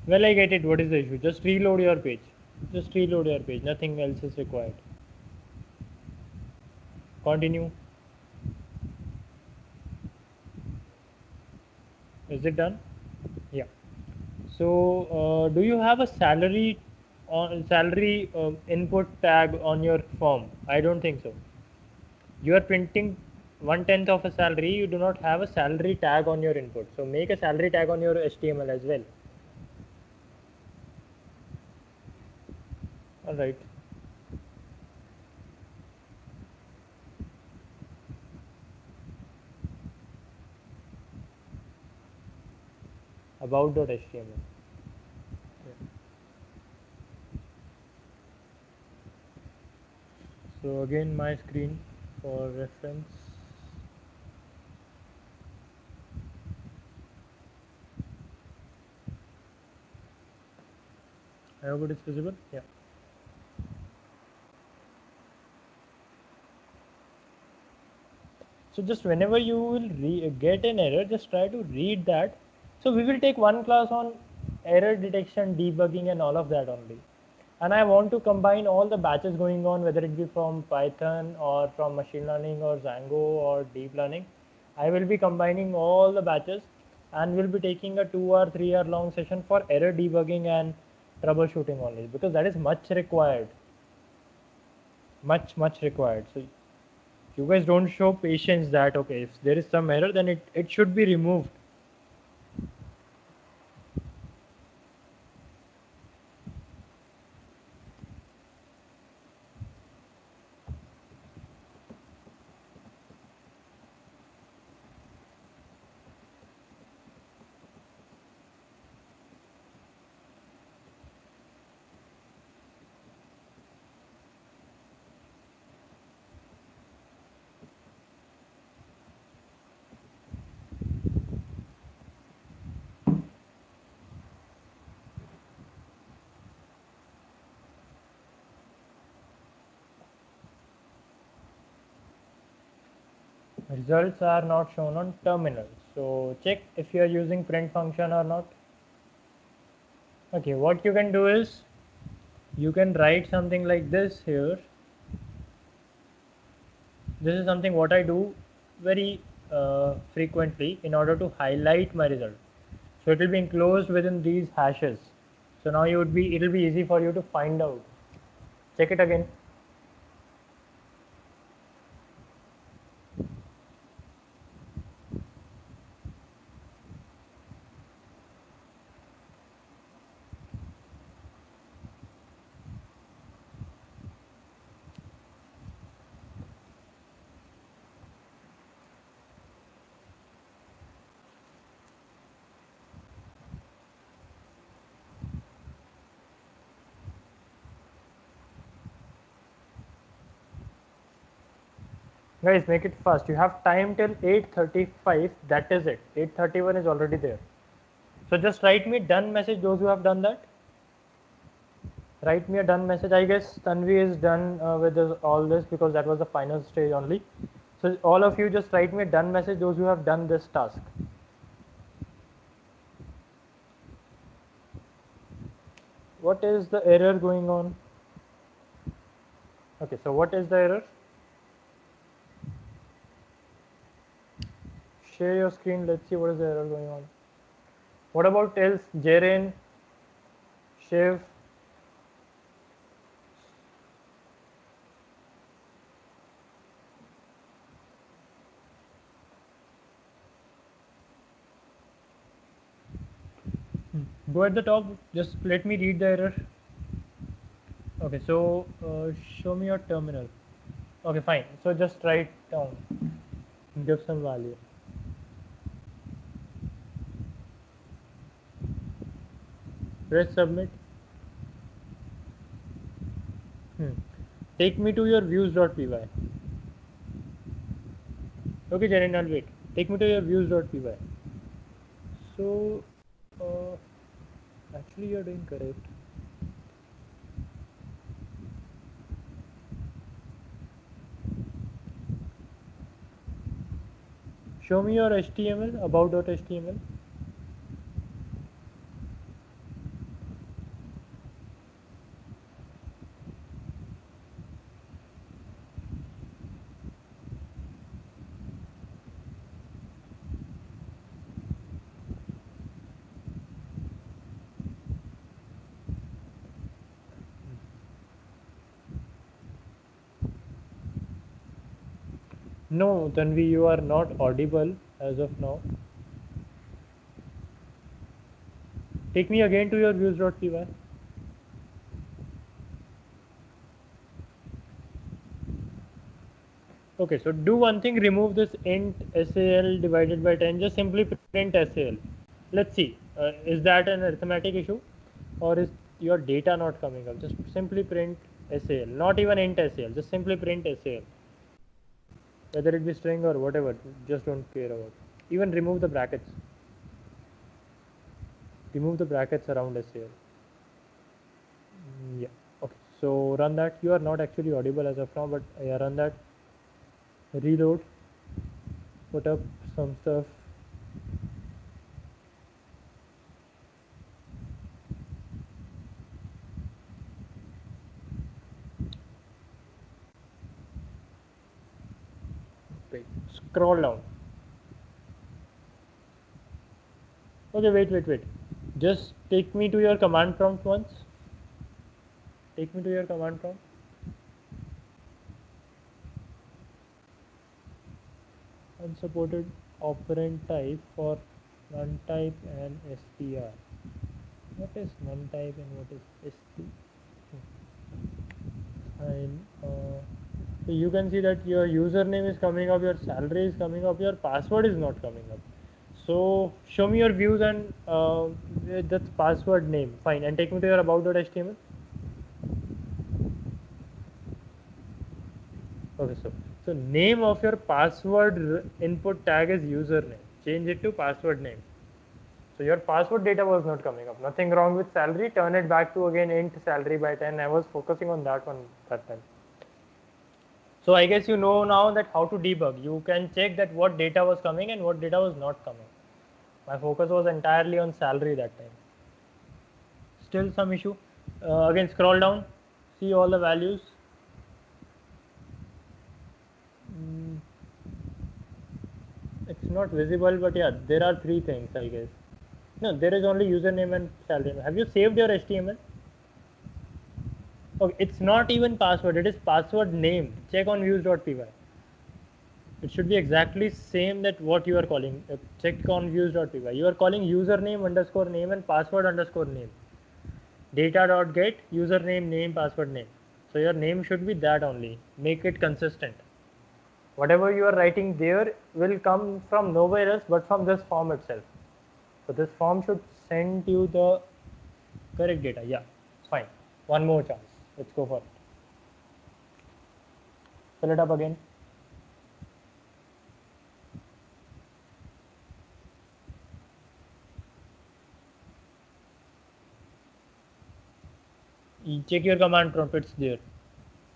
Well, I get it. What is the issue? Just reload your page. Just reload your page. Nothing else is required. Continue. Is it done? Yeah. So, do you have a salary input tag on your form? I don't think so. You are printing 1/10 of a salary. You do not have a salary tag on your input. So make a salary tag on your HTML as well. All right. About.html. So again, my screen for reference. I hope it is visible. Yeah. So just whenever you will get an error, just try to read that. So we will take one class on error detection, debugging, and all of that only. And I want to combine all the batches going on, whether it be from Python or from machine learning or Django or deep learning. I will be combining all the batches and will be taking a 2 or 3 hour long session for error debugging and troubleshooting only, because that is much required. Much required. So you guys don't show patience that okay, if there is some error, then it should be removed. Results are not shown on terminal, so check if you are using print function or not. Okay, what you can do is you can write something like this here. This is something what I do very frequently in order to highlight my result. So it will be enclosed within these hashes. So now it will be easy for you to find out. Check it again. Guys, make it fast. You have time till 8:35. That is it. 8:31 is already there. So just write me done message, those who have done that. Write me a done message. I guess Tanvi is done with all this, because that was the final stage only. So all of you just write me a done message, those who have done this task. What is the error going on? Okay, so what is the error? Share your screen. Let's see what is the error going on. What about else? Jaren, Shiv. Go at the top. Just let me read the error. Okay, so show me your terminal. Okay, fine. So just write down, give some value. Press submit. Take me to your views.py. Okay, Jaren, I'll wait. Take me to your views.py. So, actually, you're doing correct. Show me your HTML, about.html. No, Tanvi, you are not audible as of now. Take me again to your views.py. Okay, so do one thing, remove this int SAL divided by 10, just simply print SAL. Let's see, is that an arithmetic issue or is your data not coming up? Just simply print SAL, not even int SAL, just simply print SAL. Whether it be string or whatever, just don't care about. Even remove the brackets. Remove the brackets around SAL. Yeah, okay, so run that. You are not actually audible as of now, but yeah, run that. Reload, put up some stuff. Wait, scroll down. Okay, wait. Just take me to your command prompt once. Take me to your command prompt. Unsupported operand type for none type and str. What is none type and what is st? And so you can see that your username is coming up, your salary is coming up, your password is not coming up. So show me your views and that's password name. Fine, and take me to your about.html. Okay, so name of your password input tag is username. Change it to password name. So your password data was not coming up. Nothing wrong with salary. Turn it back to again int salary by 10. I was focusing on that one that time. So I guess you know now that how to debug. You can check that what data was coming and what data was not coming. My focus was entirely on salary that time. Still some issue. Again scroll down. See all the values. It's not visible, but yeah, there are three things I guess. No, there is only username and salary. Have you saved your HTML? Okay, it's not even password, it is password name. Check on views.py. It should be exactly same that what you are calling. Check on views.py. You are calling username underscore name and password underscore name. Data.get username name password name. So your name should be that only. Make it consistent. Whatever you are writing there will come from nowhere else but from this form itself. So this form should send you the correct data. Yeah, fine. One more chance. Let's go for it. Fill it up again. Check your command prompt, it's there.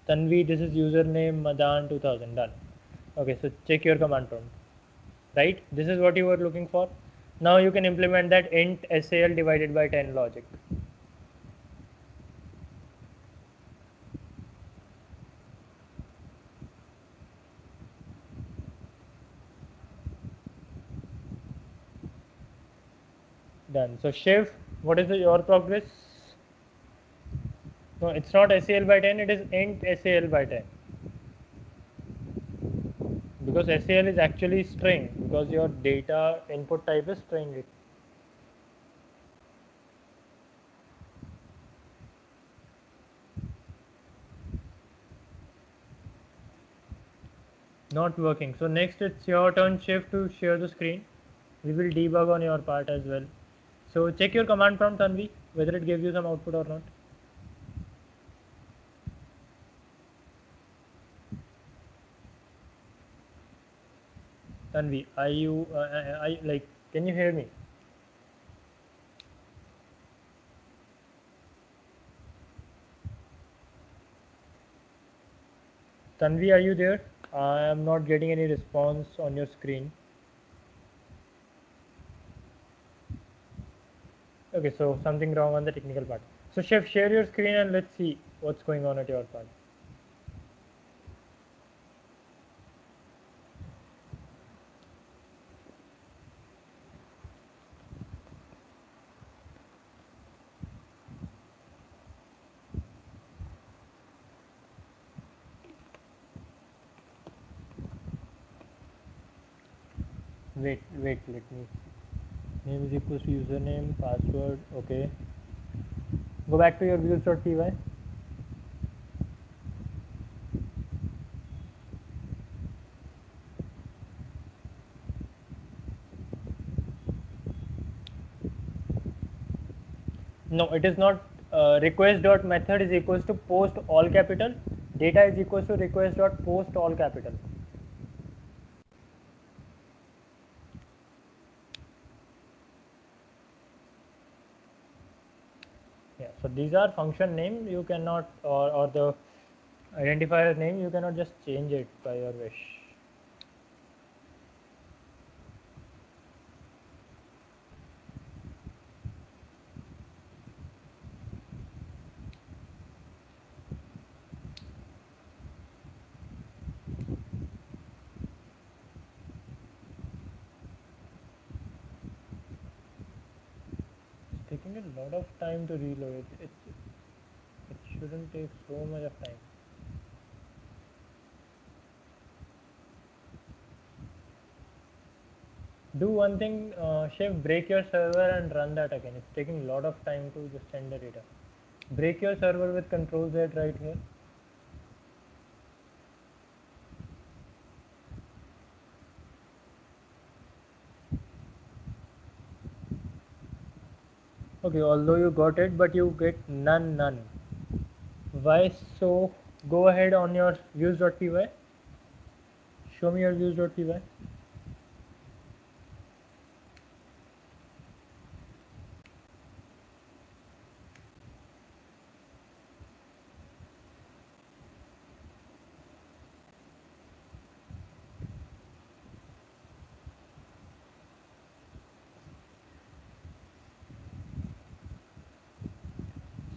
Tanvi, this is username Madan 2000, done. Okay, so check your command prompt. Right, this is what you were looking for. Now you can implement that int SAL divided by 10 logic. Done. So Shiv, what is your progress? No, it's not SAL by 10, it is int SAL by 10. Because SAL is actually string, because your data input type is string. Not working. So next it's your turn, Shiv, to share the screen. We will debug on your part as well. So check your command prompt, Tanvi, whether it gives you some output or not. Tanvi, are you, like, can you hear me? Tanvi, are you there? I am not getting any response on your screen. Okay, so something wrong on the technical part. So Chef, share your screen and let's see what's going on at your part. Wait, let me. Name is equals to username, password, okay. Go back to your views.py. No, it is not. Request.method is equals to post all capital. Data is equals to request.post all capital. Yeah, so these are function name. You cannot, or the identifier name, you cannot just change it by your wish. It's taking a lot of time to reload it. It shouldn't take so much of time. Do one thing, Chef, break your server and run that again. It's taking a lot of time to just send the data. Break your server with Control Z right here. Okay, although you got it, but you get none. Why so? Go ahead on your views.py. Show me your views.py.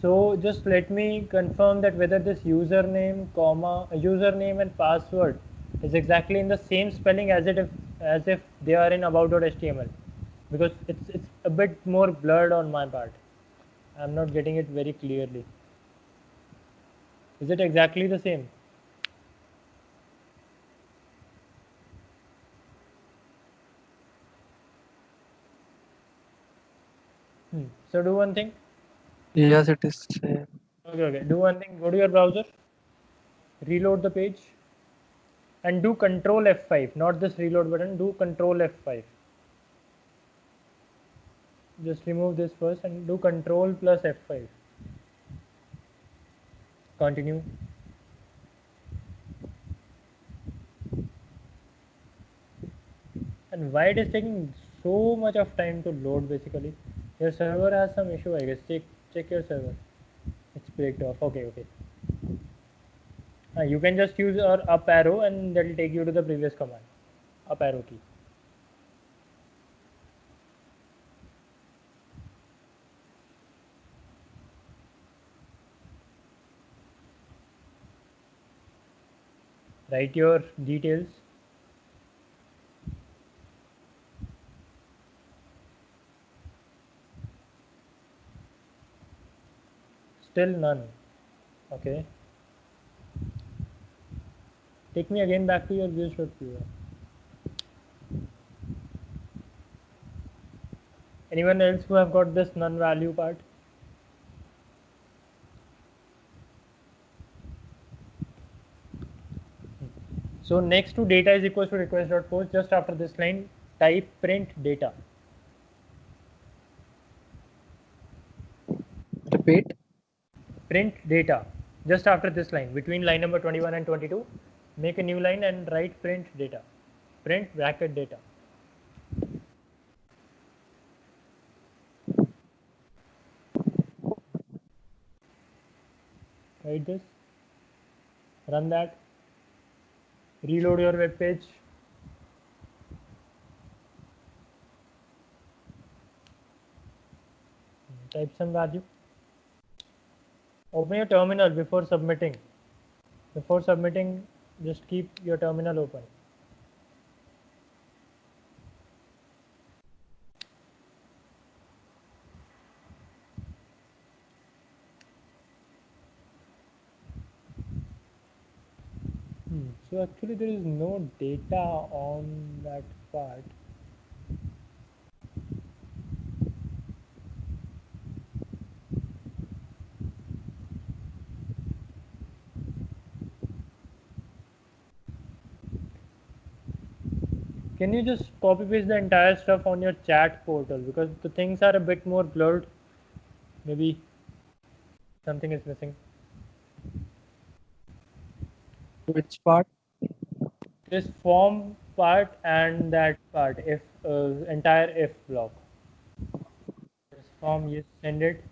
So just let me confirm that whether this username and password is exactly in the same spelling as if they are in about.html, because it's a bit more blurred on my part. I'm not getting it very clearly. Is it exactly the same? So do one thing. Yes, it is same. Okay. Do one thing. Go to your browser, reload the page, and do Control F5. Not this reload button. Do Control F5. Just remove this first and do Control plus F5. Continue. And why it is taking so much of time to load? Basically, your server has some issue, I guess. Check your server. It's breaked off. Okay. You can just use your up arrow and that will take you to the previous command. Up arrow key. Write your details. Still none. Okay. Take me again back to your views.py. Anyone else who have got this none value part? So next to data is equals to request.post. Just after this line, type print data. Repeat. Print data. Just after this line, between line number 21 and 22, make a new line and write print data. Print bracket data. Write this. Run that. Reload your web page. Type some value. Open your terminal before submitting. Before submitting, just keep your terminal open. So actually there is no data on that part. Can you just copy paste the entire stuff on your chat portal, because the things are a bit more blurred? Maybe something is missing. Which part? This form part and that part, if entire if block. This form, you send it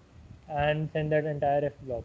and send that entire if block.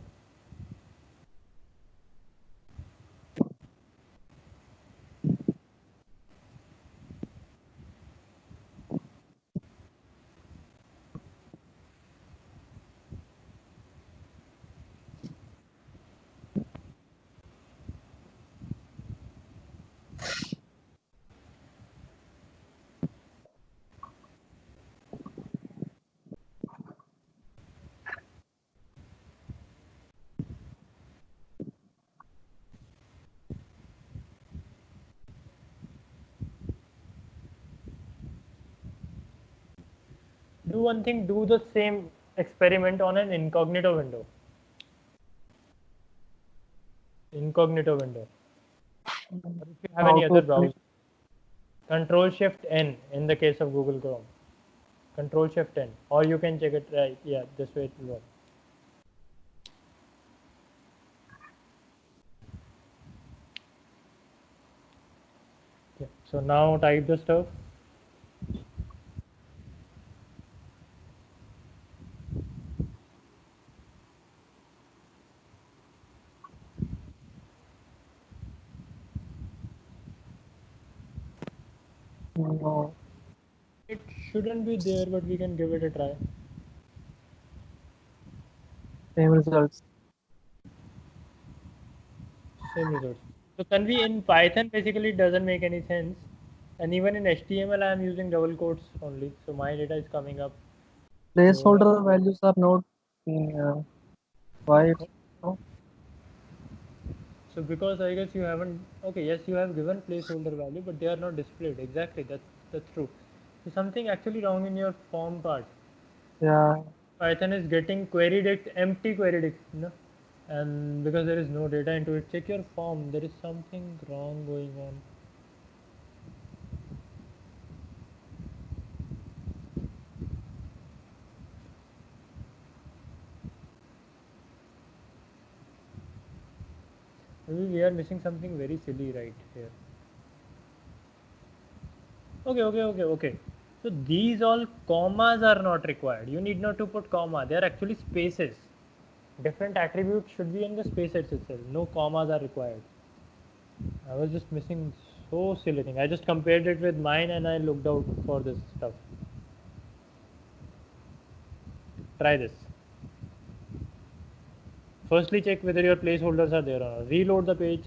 Do one thing, do the same experiment on an incognito window. Incognito window. Or if you have How any to other open browser. it? Control Shift N in the case of Google Chrome. Control Shift N. Or you can check it right. Yeah, this way it will work. Okay. So now type the stuff. No. It shouldn't be there, but we can give it a try. Same results. Same results. So Tanvi, in Python basically it doesn't make any sense. And even in HTML I am using double quotes only. So my data is coming up. So, Placeholder values are not. Why? No. so because I guess you haven't, okay, yes, you have given placeholder value, but they are not displayed. Exactly, that's true. So something actually wrong in your form part. Yeah. Python is getting query dict, empty query dict, no? And because there is no data into it, check your form. There is something wrong going on. Maybe we are missing something very silly right here. Okay. So these all commas are not required. You need not to put comma. They are actually spaces. Different attributes should be in the spaces itself. No commas are required. I was just missing so silly thing. I just compared it with mine and I looked out for this stuff. Try this. Firstly, check whether your placeholders are there or not. Reload the page.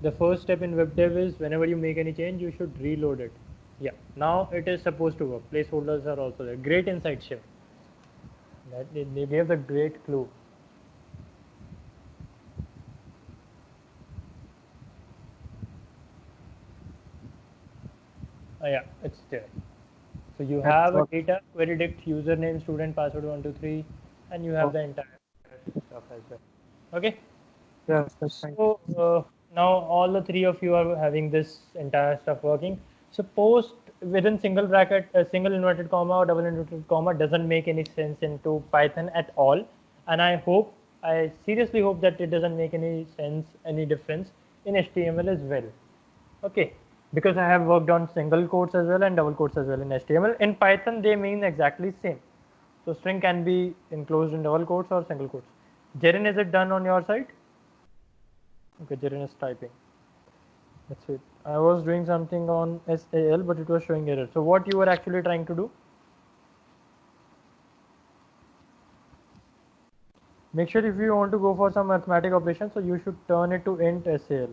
The first step in web dev is whenever you make any change, you should reload it. Yeah, now it is supposed to work. Placeholders are also there. Great insight, Shiv. That they gave the great clue. Yeah, it's there. So you That's have a what. data query dict username, student, password 123, and you have Oh, the entire stuff as well. Okay. yes. That's fine. So now all the three of you are having this entire stuff working. So post within single bracket, a single inverted comma or double inverted comma doesn't make any sense into Python at all. And I seriously hope that it doesn't make any sense, any difference in HTML as well. Okay, because I have worked on single quotes as well and double quotes as well in HTML. In Python, they mean exactly same. So string can be enclosed in double quotes or single quotes. Jaren, is it done on your side? Okay, Jaren is typing. That's it. I was doing something on SAL, but it was showing error. So what you were actually trying to do? Make sure if you want to go for some arithmetic operation, so you should turn it to int SAL.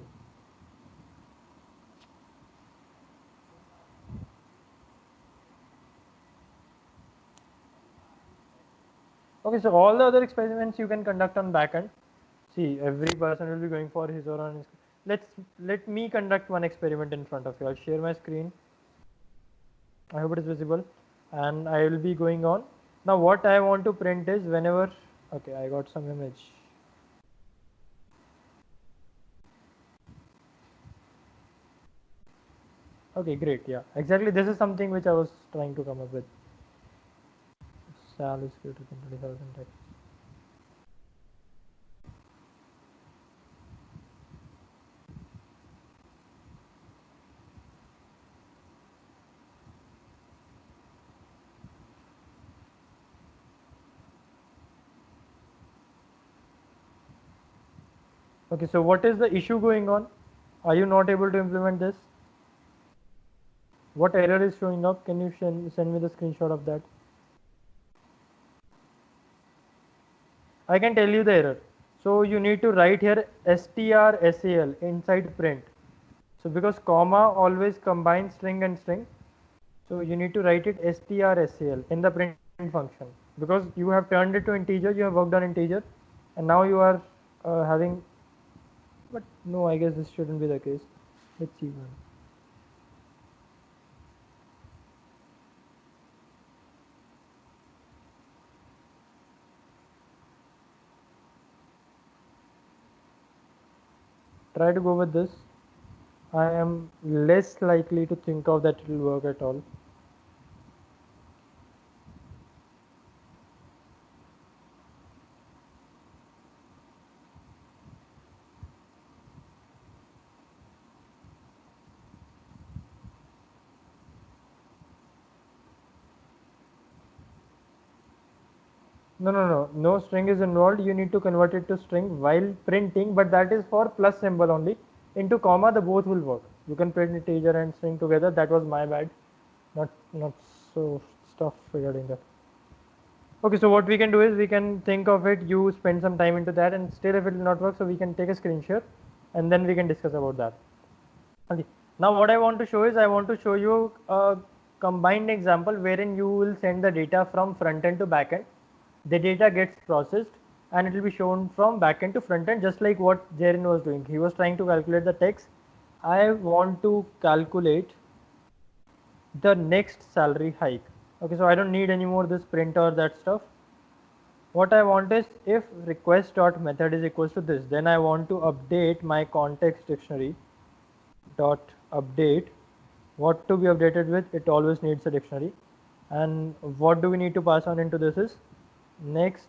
Okay, so all the other experiments you can conduct on backend. See, every person will be going for his or on his. Let me conduct one experiment in front of you. I'll share my screen. I hope it is visible, and I will be going on. Now, what I want to print is whenever. Okay, I got some image. Okay, great. Yeah, exactly. This is something which I was trying to come up with. Sal is greater than 20,000 text. Okay, so what is the issue going on? Are you not able to implement this? What error is showing up? Can you send me the screenshot of that? I can tell you the error. So you need to write here strsal inside print. So because comma always combines string and string, so you need to write it strsal in the print function, because you have turned it to integer, you have worked on integer, and now you are having. But no, I guess this shouldn't be the case. Let's see one. Try to go with this. I am less likely to think of that it will work at all. No string is involved. You need to convert it to string while printing, but that is for plus symbol only. Into comma, the both will work. You can print integer and string together. That was my bad. Not so stuff regarding that. Okay, so what we can do is we can think of it. You spend some time into that, and still if it will not work, so we can take a screenshot, and then we can discuss about that. Okay. Now what I want to show is I want to show you a combined example wherein you will send the data from front end to back end. The data gets processed and it will be shown from back end to front end, just like what Jaren was doing. He was trying to calculate the text. I want to calculate the next salary hike. Okay, so I don't need anymore this print or that stuff. What I want is if request dot method is equals to this, then I want to update my context dictionary dot update. What to be updated with? It always needs a dictionary. And what do we need to pass on into this is next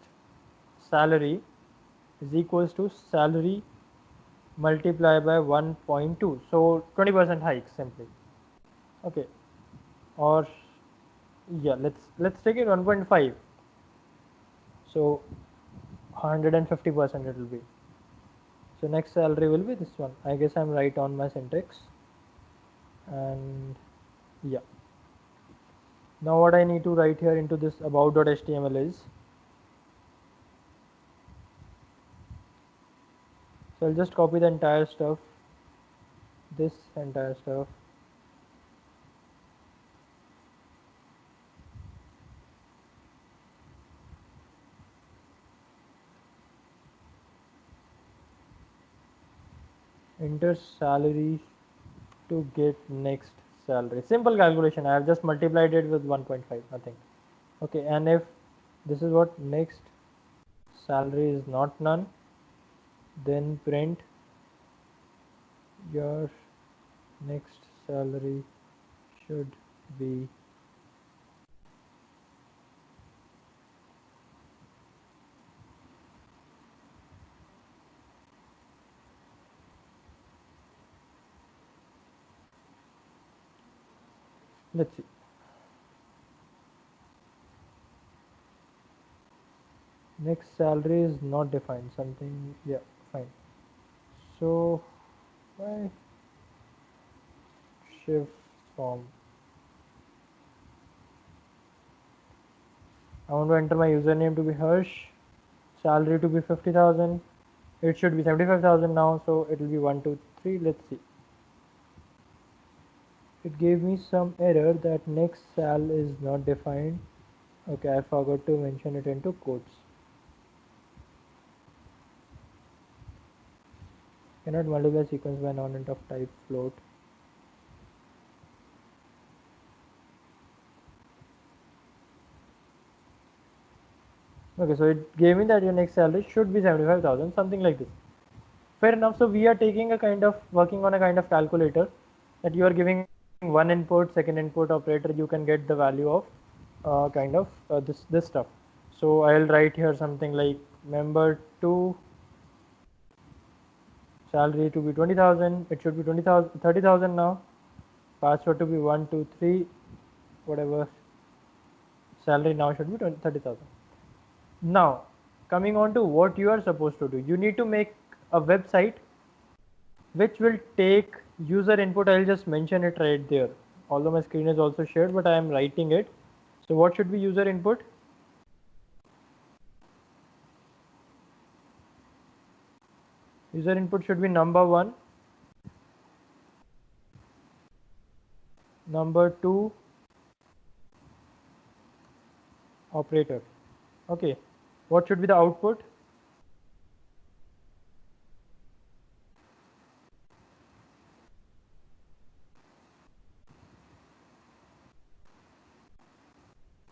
salary is equals to salary multiplied by 1.2. So 20% hike simply. Okay. Or yeah, let's take it 1.5. So 150% it will be. So next salary will be this one. I guess I'm right on my syntax. And yeah. Now what I need to write here into this about.html is, so I'll just copy the entire stuff, this entire stuff. Enter salary to get next salary. Simple calculation. I have just multiplied it with 1.5, nothing. Okay, and if this is what next salary is not none, then print your next salary should be let's see. Next salary is not defined. Something, yeah, fine. So why shift form? I want to enter my username to be Harsh, salary to be 50,000. It should be 75,000 now, so it will be 123. Let's see. It gave me some error that next sal is not defined. Okay, I forgot to mention it into quotes. Cannot multiply sequence by non-int of type float. Okay, so it gave me that your next salary should be 75,000, something like this. Fair enough. So we are taking a kind of working on a kind of calculator that you are giving one input, second input operator, you can get the value of kind of this stuff. So I'll write here something like member 2 salary to be 20,000. It should be 20,000, 30,000 now. Password to be 123, whatever. Salary now should be 30,000. Now, coming on to what you are supposed to do, you need to make a website which will take user input. I'll just mention it right there. Although my screen is also shared, but I am writing it. So what should be user input? User input should be number 1, number 2, operator. Okay. What should be the output?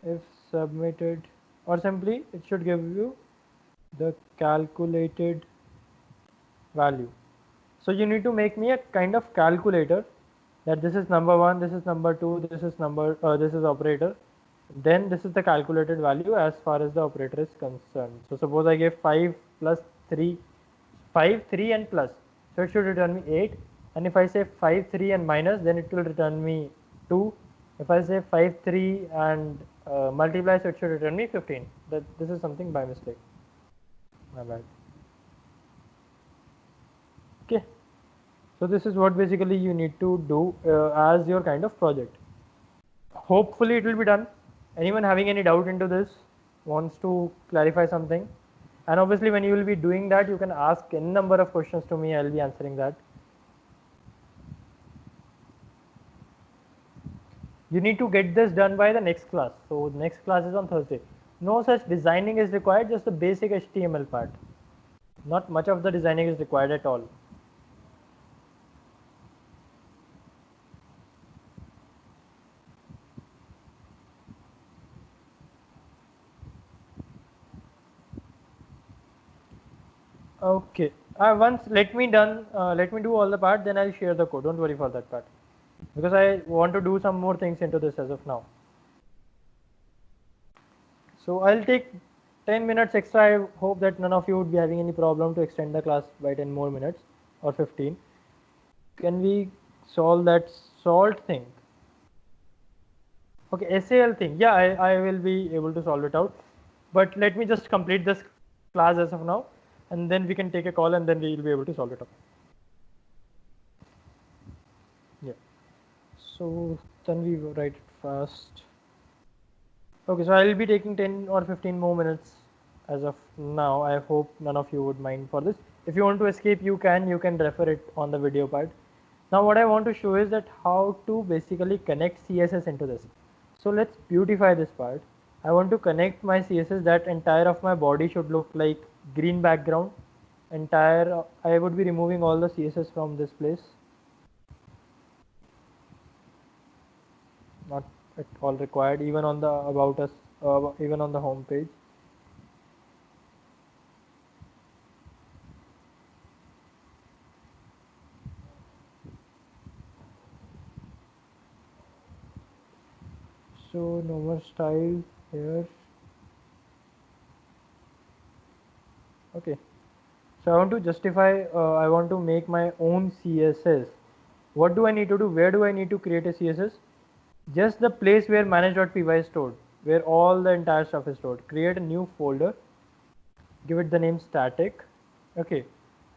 If submitted, or simply it should give you the calculated value. So you need to make me a kind of calculator that this is number 1, this is number 2, this is operator. Then this is the calculated value as far as the operator is concerned. So suppose I gave 5 plus 3, 5, 3 and plus. So it should return me 8. And if I say 5, 3 and minus, then it will return me 2. If I say 5, 3 and multiply, so it should return me 15. This is something by mistake. My bad. Okay. So this is what basically you need to do as your kind of project. Hopefully it will be done. Anyone having any doubt into this, wants to clarify something, and obviously when you will be doing that, you can ask any number of questions to me. I'll be answering that. You need to get this done by the next class. So the next class is on Thursday. No such designing is required, just the basic HTML part. Not much of the designing is required at all. Okay. Once let me do all the part, then I'll share the code. Don't worry for that part, because I want to do some more things into this as of now. So I'll take 10 minutes extra. I hope that none of you would be having any problem to extend the class by 10 more minutes or 15. Can we solve that salt thing? Okay, SAL thing. Yeah, I will be able to solve it out. But let me just complete this class as of now, and then we can take a call, and then we will be able to solve it out. Yeah. So then we write it fast. Okay, so I'll be taking 10 or 15 more minutes as of now. I hope none of you would mind for this. If you want to escape, you can refer it on the video part. Now what I want to show is that how to basically connect CSS into this. So let's beautify this part. I want to connect my CSS. That entire of my body should look like green background. I would be removing all the CSS from this place. Not at all required, even on the about us, even on the home page. So no more style here. Okay. So I want to justify, I want to make my own CSS. What do I need to do? Where do I need to create a CSS? Just the place where manage.py is stored, where all the entire stuff is stored. Create a new folder, give it the name static. Okay.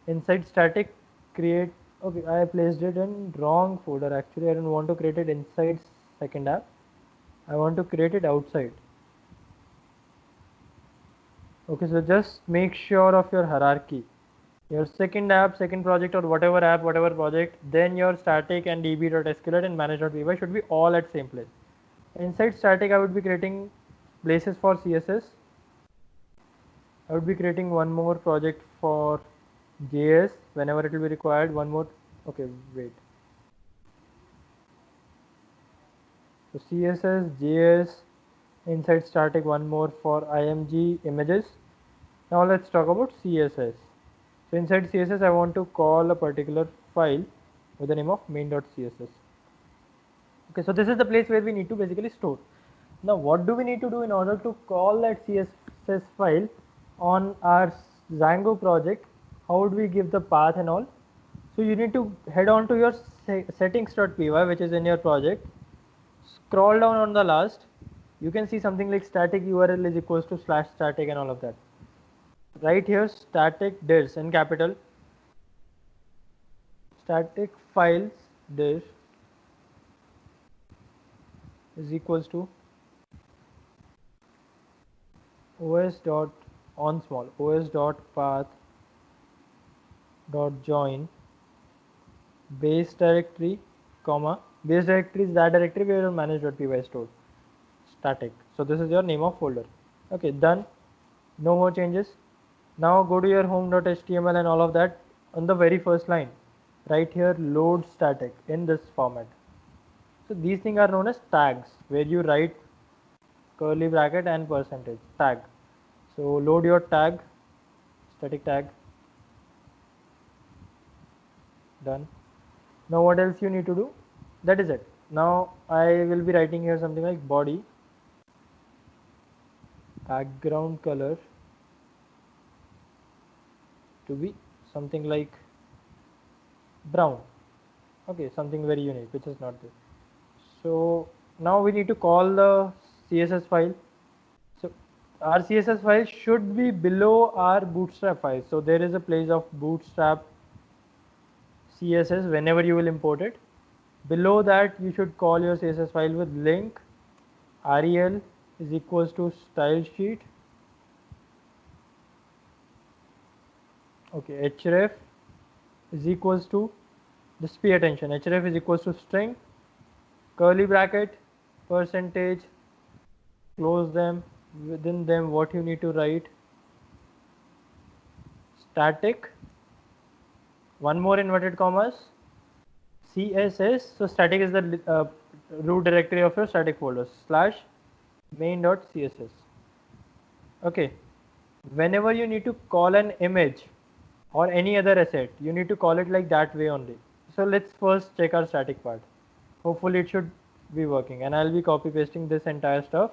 Inside static, create, okay, I placed it in wrong folder actually. I don't want to create it inside second app. I want to create it outside. Okay, so just make sure of your hierarchy. Your second app, second project, or whatever app, whatever project, then your static and db.sql and manage.py should be all at same place. Inside static, I would be creating places for CSS. I would be creating one more project for JS whenever it will be required. One more. Okay, wait. So CSS, JS, inside static, one more for IMG images. Now let's talk about CSS. So inside CSS, I want to call a particular file with the name of main.css. Okay, so this is the place where we need to basically store. Now, what do we need to do in order to call that CSS file on our Django project? How would we give the path and all? So you need to head on to your settings.py, which is in your project. Scroll down on the last. You can see something like static URL is equals to slash static and all of that. Right here, static dirs in capital. Static files dir is equals to os dot on small os dot path dot join base directory comma base directory is that directory where your manage.py is stored. Static. So this is your name of folder. Okay, done. No more changes. Now go to your home.html and all of that. On the very first line, right here, load static in this format. So these things are known as tags, where you write curly bracket and percentage tag. So load your tag, static tag. Done. Now what else you need to do? That is it. Now I will be writing here something like body background color to be something like brown. Okay, something very unique which is not there. So now we need to call the CSS file. So our CSS file should be below our bootstrap file. So there is a place of bootstrap CSS whenever you will import it. Below that you should call your CSS file with link rel is equals to style sheet. Okay, href is equals to, just pay attention, href is equals to string, curly bracket, percentage, close them, within them what you need to write, static, one more inverted commas, CSS, so static is the root directory of your static folder, slash main.css. Okay, whenever you need to call an image or any other asset, you need to call it like that way only. So let's first check our static part. Hopefully it should be working, and I'll be copy pasting this entire stuff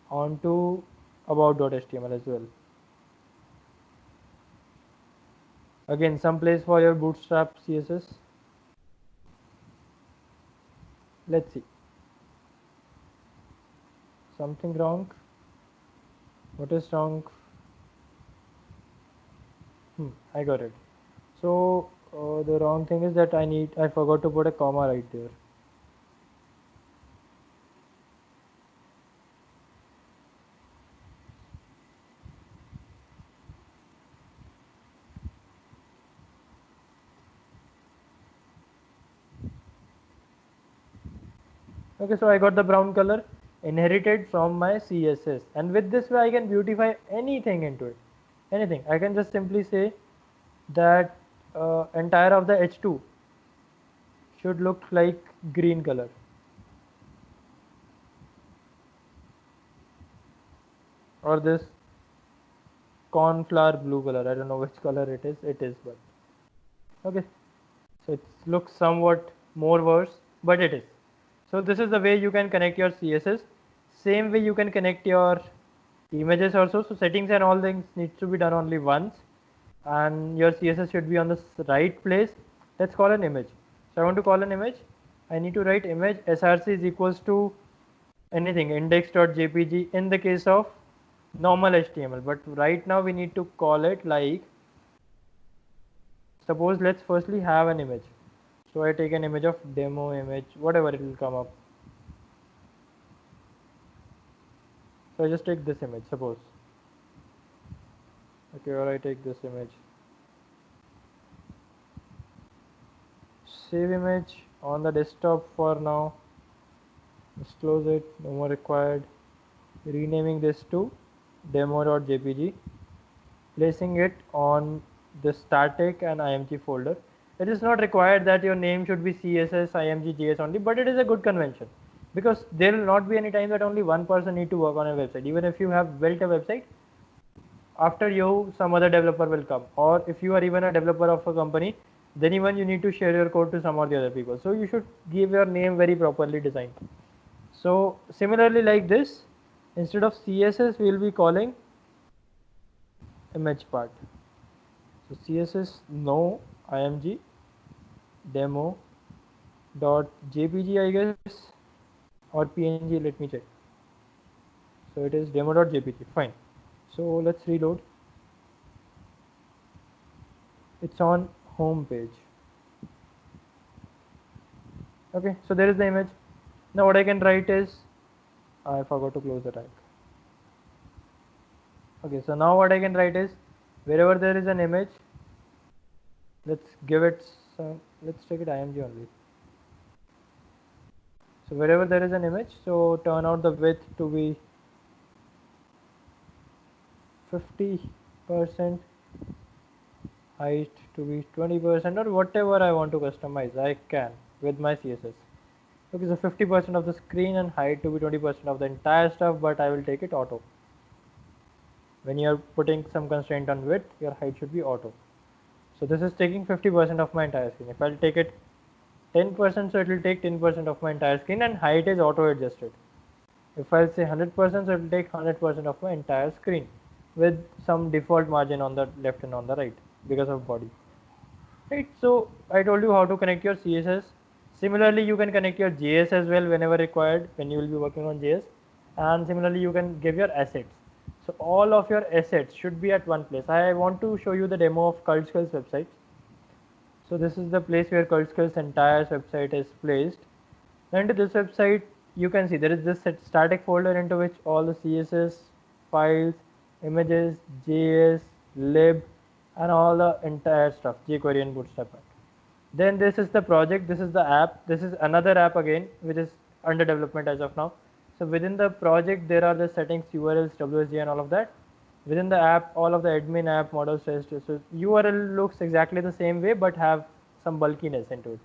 onto about.html as well. Again, some place for your bootstrap CSS. Let's see. Something wrong. What is wrong? I got it. So the wrong thing is that I forgot to put a comma right there. Okay, so I got the brown color inherited from my CSS, and with this way I can beautify anything into it. Anything. I can just simply say that entire of the H2 should look like green color. Or this cornflower blue color. I don't know which color it is. It is, but okay. So it looks somewhat more worse, but it is. So this is the way you can connect your CSS. Same way you can connect your images also. So settings and all things needs to be done only once, and your CSS should be on the right place. Let's call an image. So I want to call an image. I need to write image src is equals to anything index.jpg in the case of normal HTML. But right now we need to call it like, suppose let's firstly have an image. So I take an image of demo image, whatever it will come up. So I just take this image, suppose. Okay, or I take this image. Save image on the desktop for now. Just close it, no more required. Renaming this to demo.jpg. Placing it on the static and img folder. It is not required that your name should be CSS, IMG, JS only, but it is a good convention, because there will not be any time that only one person need to work on a website. Even if you have built a website, after you some other developer will come, or if you are even a developer of a company, then even you need to share your code to some of the other people. So you should give your name very properly designed. So similarly like this, instead of CSS we will be calling image part. So CSS no img demo dot jpg I guess, or png, let me check. So it is demo dot jpg, fine. So let's reload. It's on home page. Okay, so there is the image. Now what I can write is, I forgot to close the tag. Okay, so now what I can write is, wherever there is an image, let's give it some, let's take it img only. So wherever there is an image, so turn out the width to be 50%, height to be 20%, or whatever I want to customize, I can with my CSS. Okay, so 50% of the screen and height to be 20% of the entire stuff, but I will take it auto. When you are putting some constraint on width, your height should be auto. So this is taking 50% of my entire screen. If I'll take it 10%, so it will take 10% of my entire screen, and height is auto adjusted. If I'll say 100%, so it will take 100% of my entire screen with some default margin on the left and on the right because of body. Right, so I told you how to connect your CSS. Similarly, you can connect your JS as well whenever required when you will be working on JS. And similarly, you can give your assets. So all of your assets should be at one place. I want to show you the demo of Cult Skills website. So this is the place where Cult Skills entire website is placed. And to this website, you can see there is this static folder into which all the CSS files, images, JS, lib, and all the entire stuff, jQuery and Bootstrap. Then this is the project, this is the app, this is another app again, which is under development as of now. So within the project, there are the settings, URLs, WSG, and all of that. Within the app, all of the admin app, model stress. So URL looks exactly the same way, but have some bulkiness into it.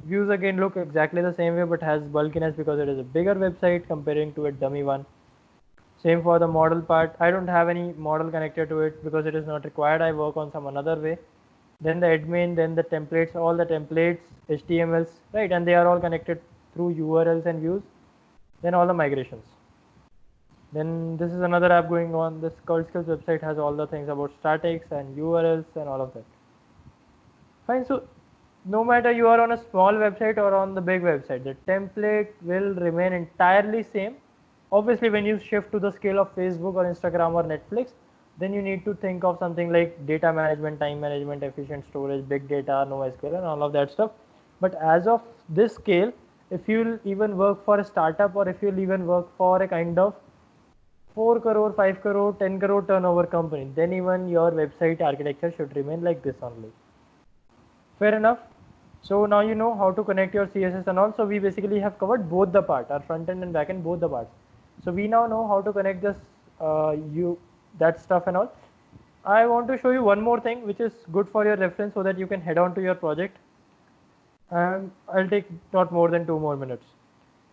Views again look exactly the same way, but has bulkiness because it is a bigger website comparing to a dummy one. Same for the model part. I don't have any model connected to it because it is not required. I work on some another way. Then the admin, then the templates, all the templates, HTMLs, right? And they are all connected through URLs and views. Then all the migrations. Then this is another app going on. This Cult Skills website has all the things about statics and URLs and all of that. Fine. So no matter you are on a small website or on the big website, the template will remain entirely same. Obviously, when you shift to the scale of Facebook or Instagram or Netflix, then you need to think of something like data management, time management, efficient storage, big data, NoSQL, and all of that stuff. But as of this scale, if you'll even work for a startup, or if you'll even work for a kind of 4 crore, 5 crore, 10 crore turnover company, then even your website architecture should remain like this only. Fair enough. So now you know how to connect your CSS, and also we basically have covered both the part, our front end and back end, both the parts. So we now know how to connect this, that stuff and all. I want to show you one more thing which is good for your reference so that you can head on to your project. And I'll take not more than 2 more minutes.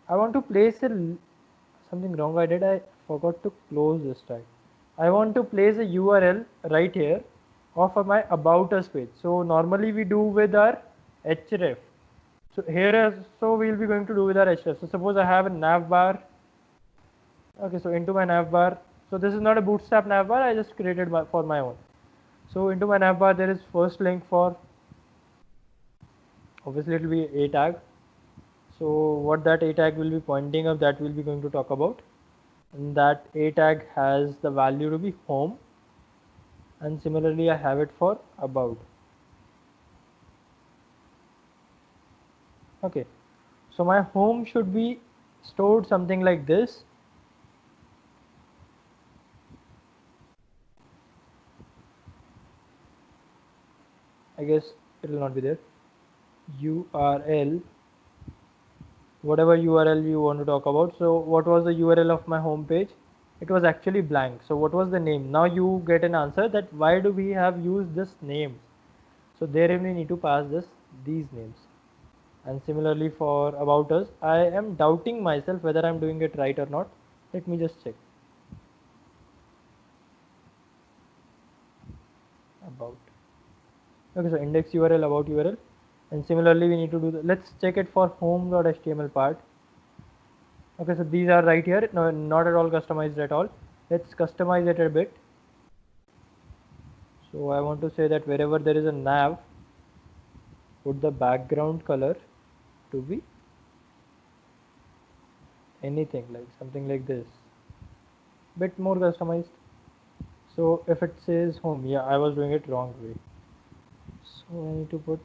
I want to place something wrong I did. I forgot to close this tag. I want to place a URL right here of my about us page. So normally we do with our href. So here also we'll be going to do with our href. So suppose I have a nav bar Okay, so into my navbar. So this is not a bootstrap navbar. I just created for my own. So into my navbar there is first link for, obviously it will be a tag. So what that a tag will be pointing up, that we'll be going to talk about. And that a tag has the value to be home, and similarly I have it for about. Okay, so my home should be stored something like this. I guess it will not be there. URL, whatever URL you want to talk about. So what was the URL of my home page? It was actually blank. So what was the name? Now you get an answer that why do we have used this names? So therein we need to pass these names. And similarly for about us, I am doubting myself whether I'm doing it right or not. Let me just check. About. Okay, so index URL, about URL. And similarly we need to do let's check it for home.html part. Okay, so these are right here. No, not at all customized at all. Let's customize it a bit. So I want to say that wherever there is a nav, put the background color to be anything, like something like this, bit more customized. So if it says home, yeah, I was doing it wrong way. So I need to put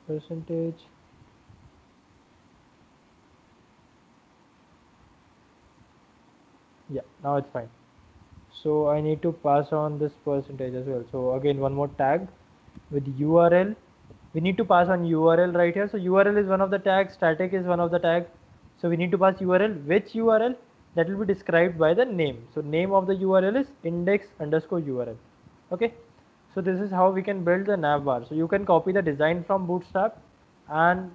percentage. Yeah, now it's fine. So I need to pass on this percentage as well. So again, one more tag with URL. We need to pass on URL right here. So URL is one of the tags, static is one of the tags. So we need to pass URL. Which URL? That will be described by the name. So name of the URL is index underscore URL. Okay. So this is how we can build the nav bar. So you can copy the design from Bootstrap and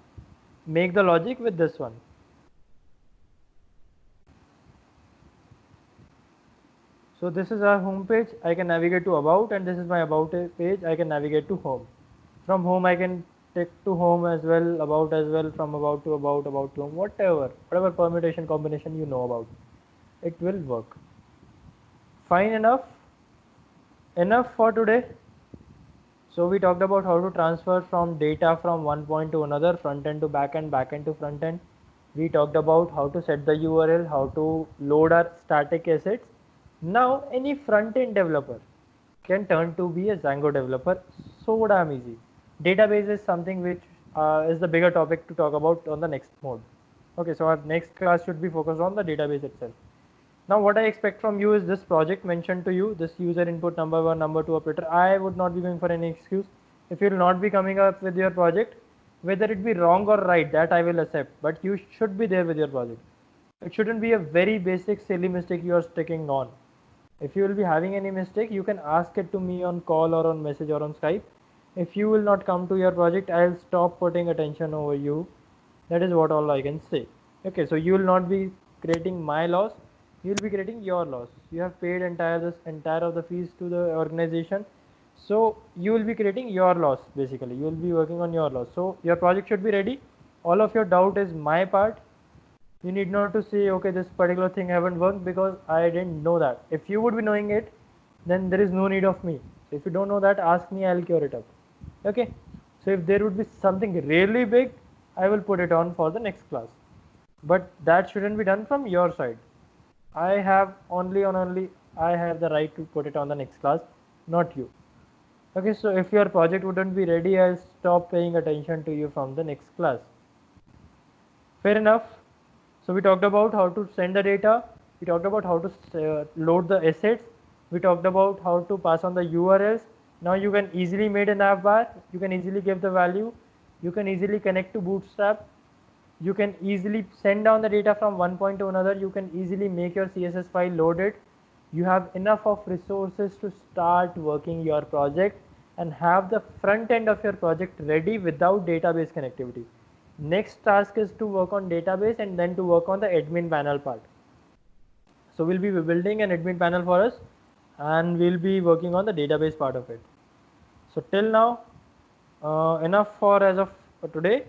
make the logic with this one. So this is our home page. I can navigate to about, and this is my about page. I can navigate to home. From home I can take to home as well, about as well, from about to about to home, whatever permutation combination you know about, it will work. Fine enough for today. So we talked about how to transfer from data from one point to another, front end to back end, back end to front end. We talked about how to set the URL, how to load our static assets. Now any front end developer can turn to be a Django developer so damn easy. Database is something which is the bigger topic to talk about on the next mode. Okay, so our next class should be focused on the database itself. Now what I expect from you is this project mentioned to you, this user input number one, number two operator. I would not be going for any excuse. If you will not be coming up with your project, whether it be wrong or right, that I will accept. But you should be there with your project. It shouldn't be a very basic silly mistake you are sticking on. If you will be having any mistake, you can ask it to me on call or on message or on Skype. If you will not come to your project, I'll stop putting attention over you. That is what all I can say. Okay, so you will not be creating my loss. You will be creating your loss. You have paid entire of the fees to the organization. So you will be creating your loss basically. You will be working on your loss. So your project should be ready. All of your doubt is my part. You need not to say, okay, this particular thing haven't worked because I didn't know that. If you would be knowing it, then there is no need of me. So if you don't know that, ask me, I'll cure it up. Okay. So if there would be something really big, I will put it on for the next class. But that shouldn't be done from your side. I have only I have the right to put it on the next class, not you. Okay, so if your project wouldn't be ready, I'll stop paying attention to you from the next class. Fair enough. So we talked about how to send the data. We talked about how to load the assets. We talked about how to pass on the URLs. Now you can easily make a nav bar. You can easily give the value. You can easily connect to Bootstrap. You can easily send down the data from one point to another. You can easily make your CSS file loaded. You have enough of resources to start working your project and have the front end of your project ready without database connectivity. Next task is to work on database and then to work on the admin panel part. So we'll be building an admin panel for us and we'll be working on the database part of it. So till now, enough for as of today,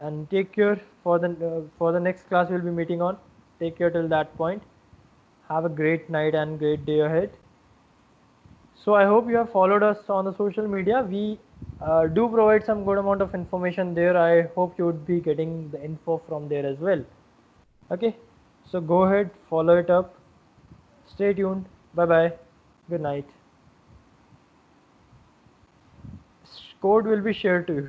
and take care for the next class we'll be meeting on. take care till that point. Have a great night and great day ahead. So I hope you have followed us on the social media. We do provide some good amount of information there. I hope you would be getting the info from there as well. Okay, so go ahead, follow it up. Stay tuned. Bye bye. Good night. Code will be shared to you.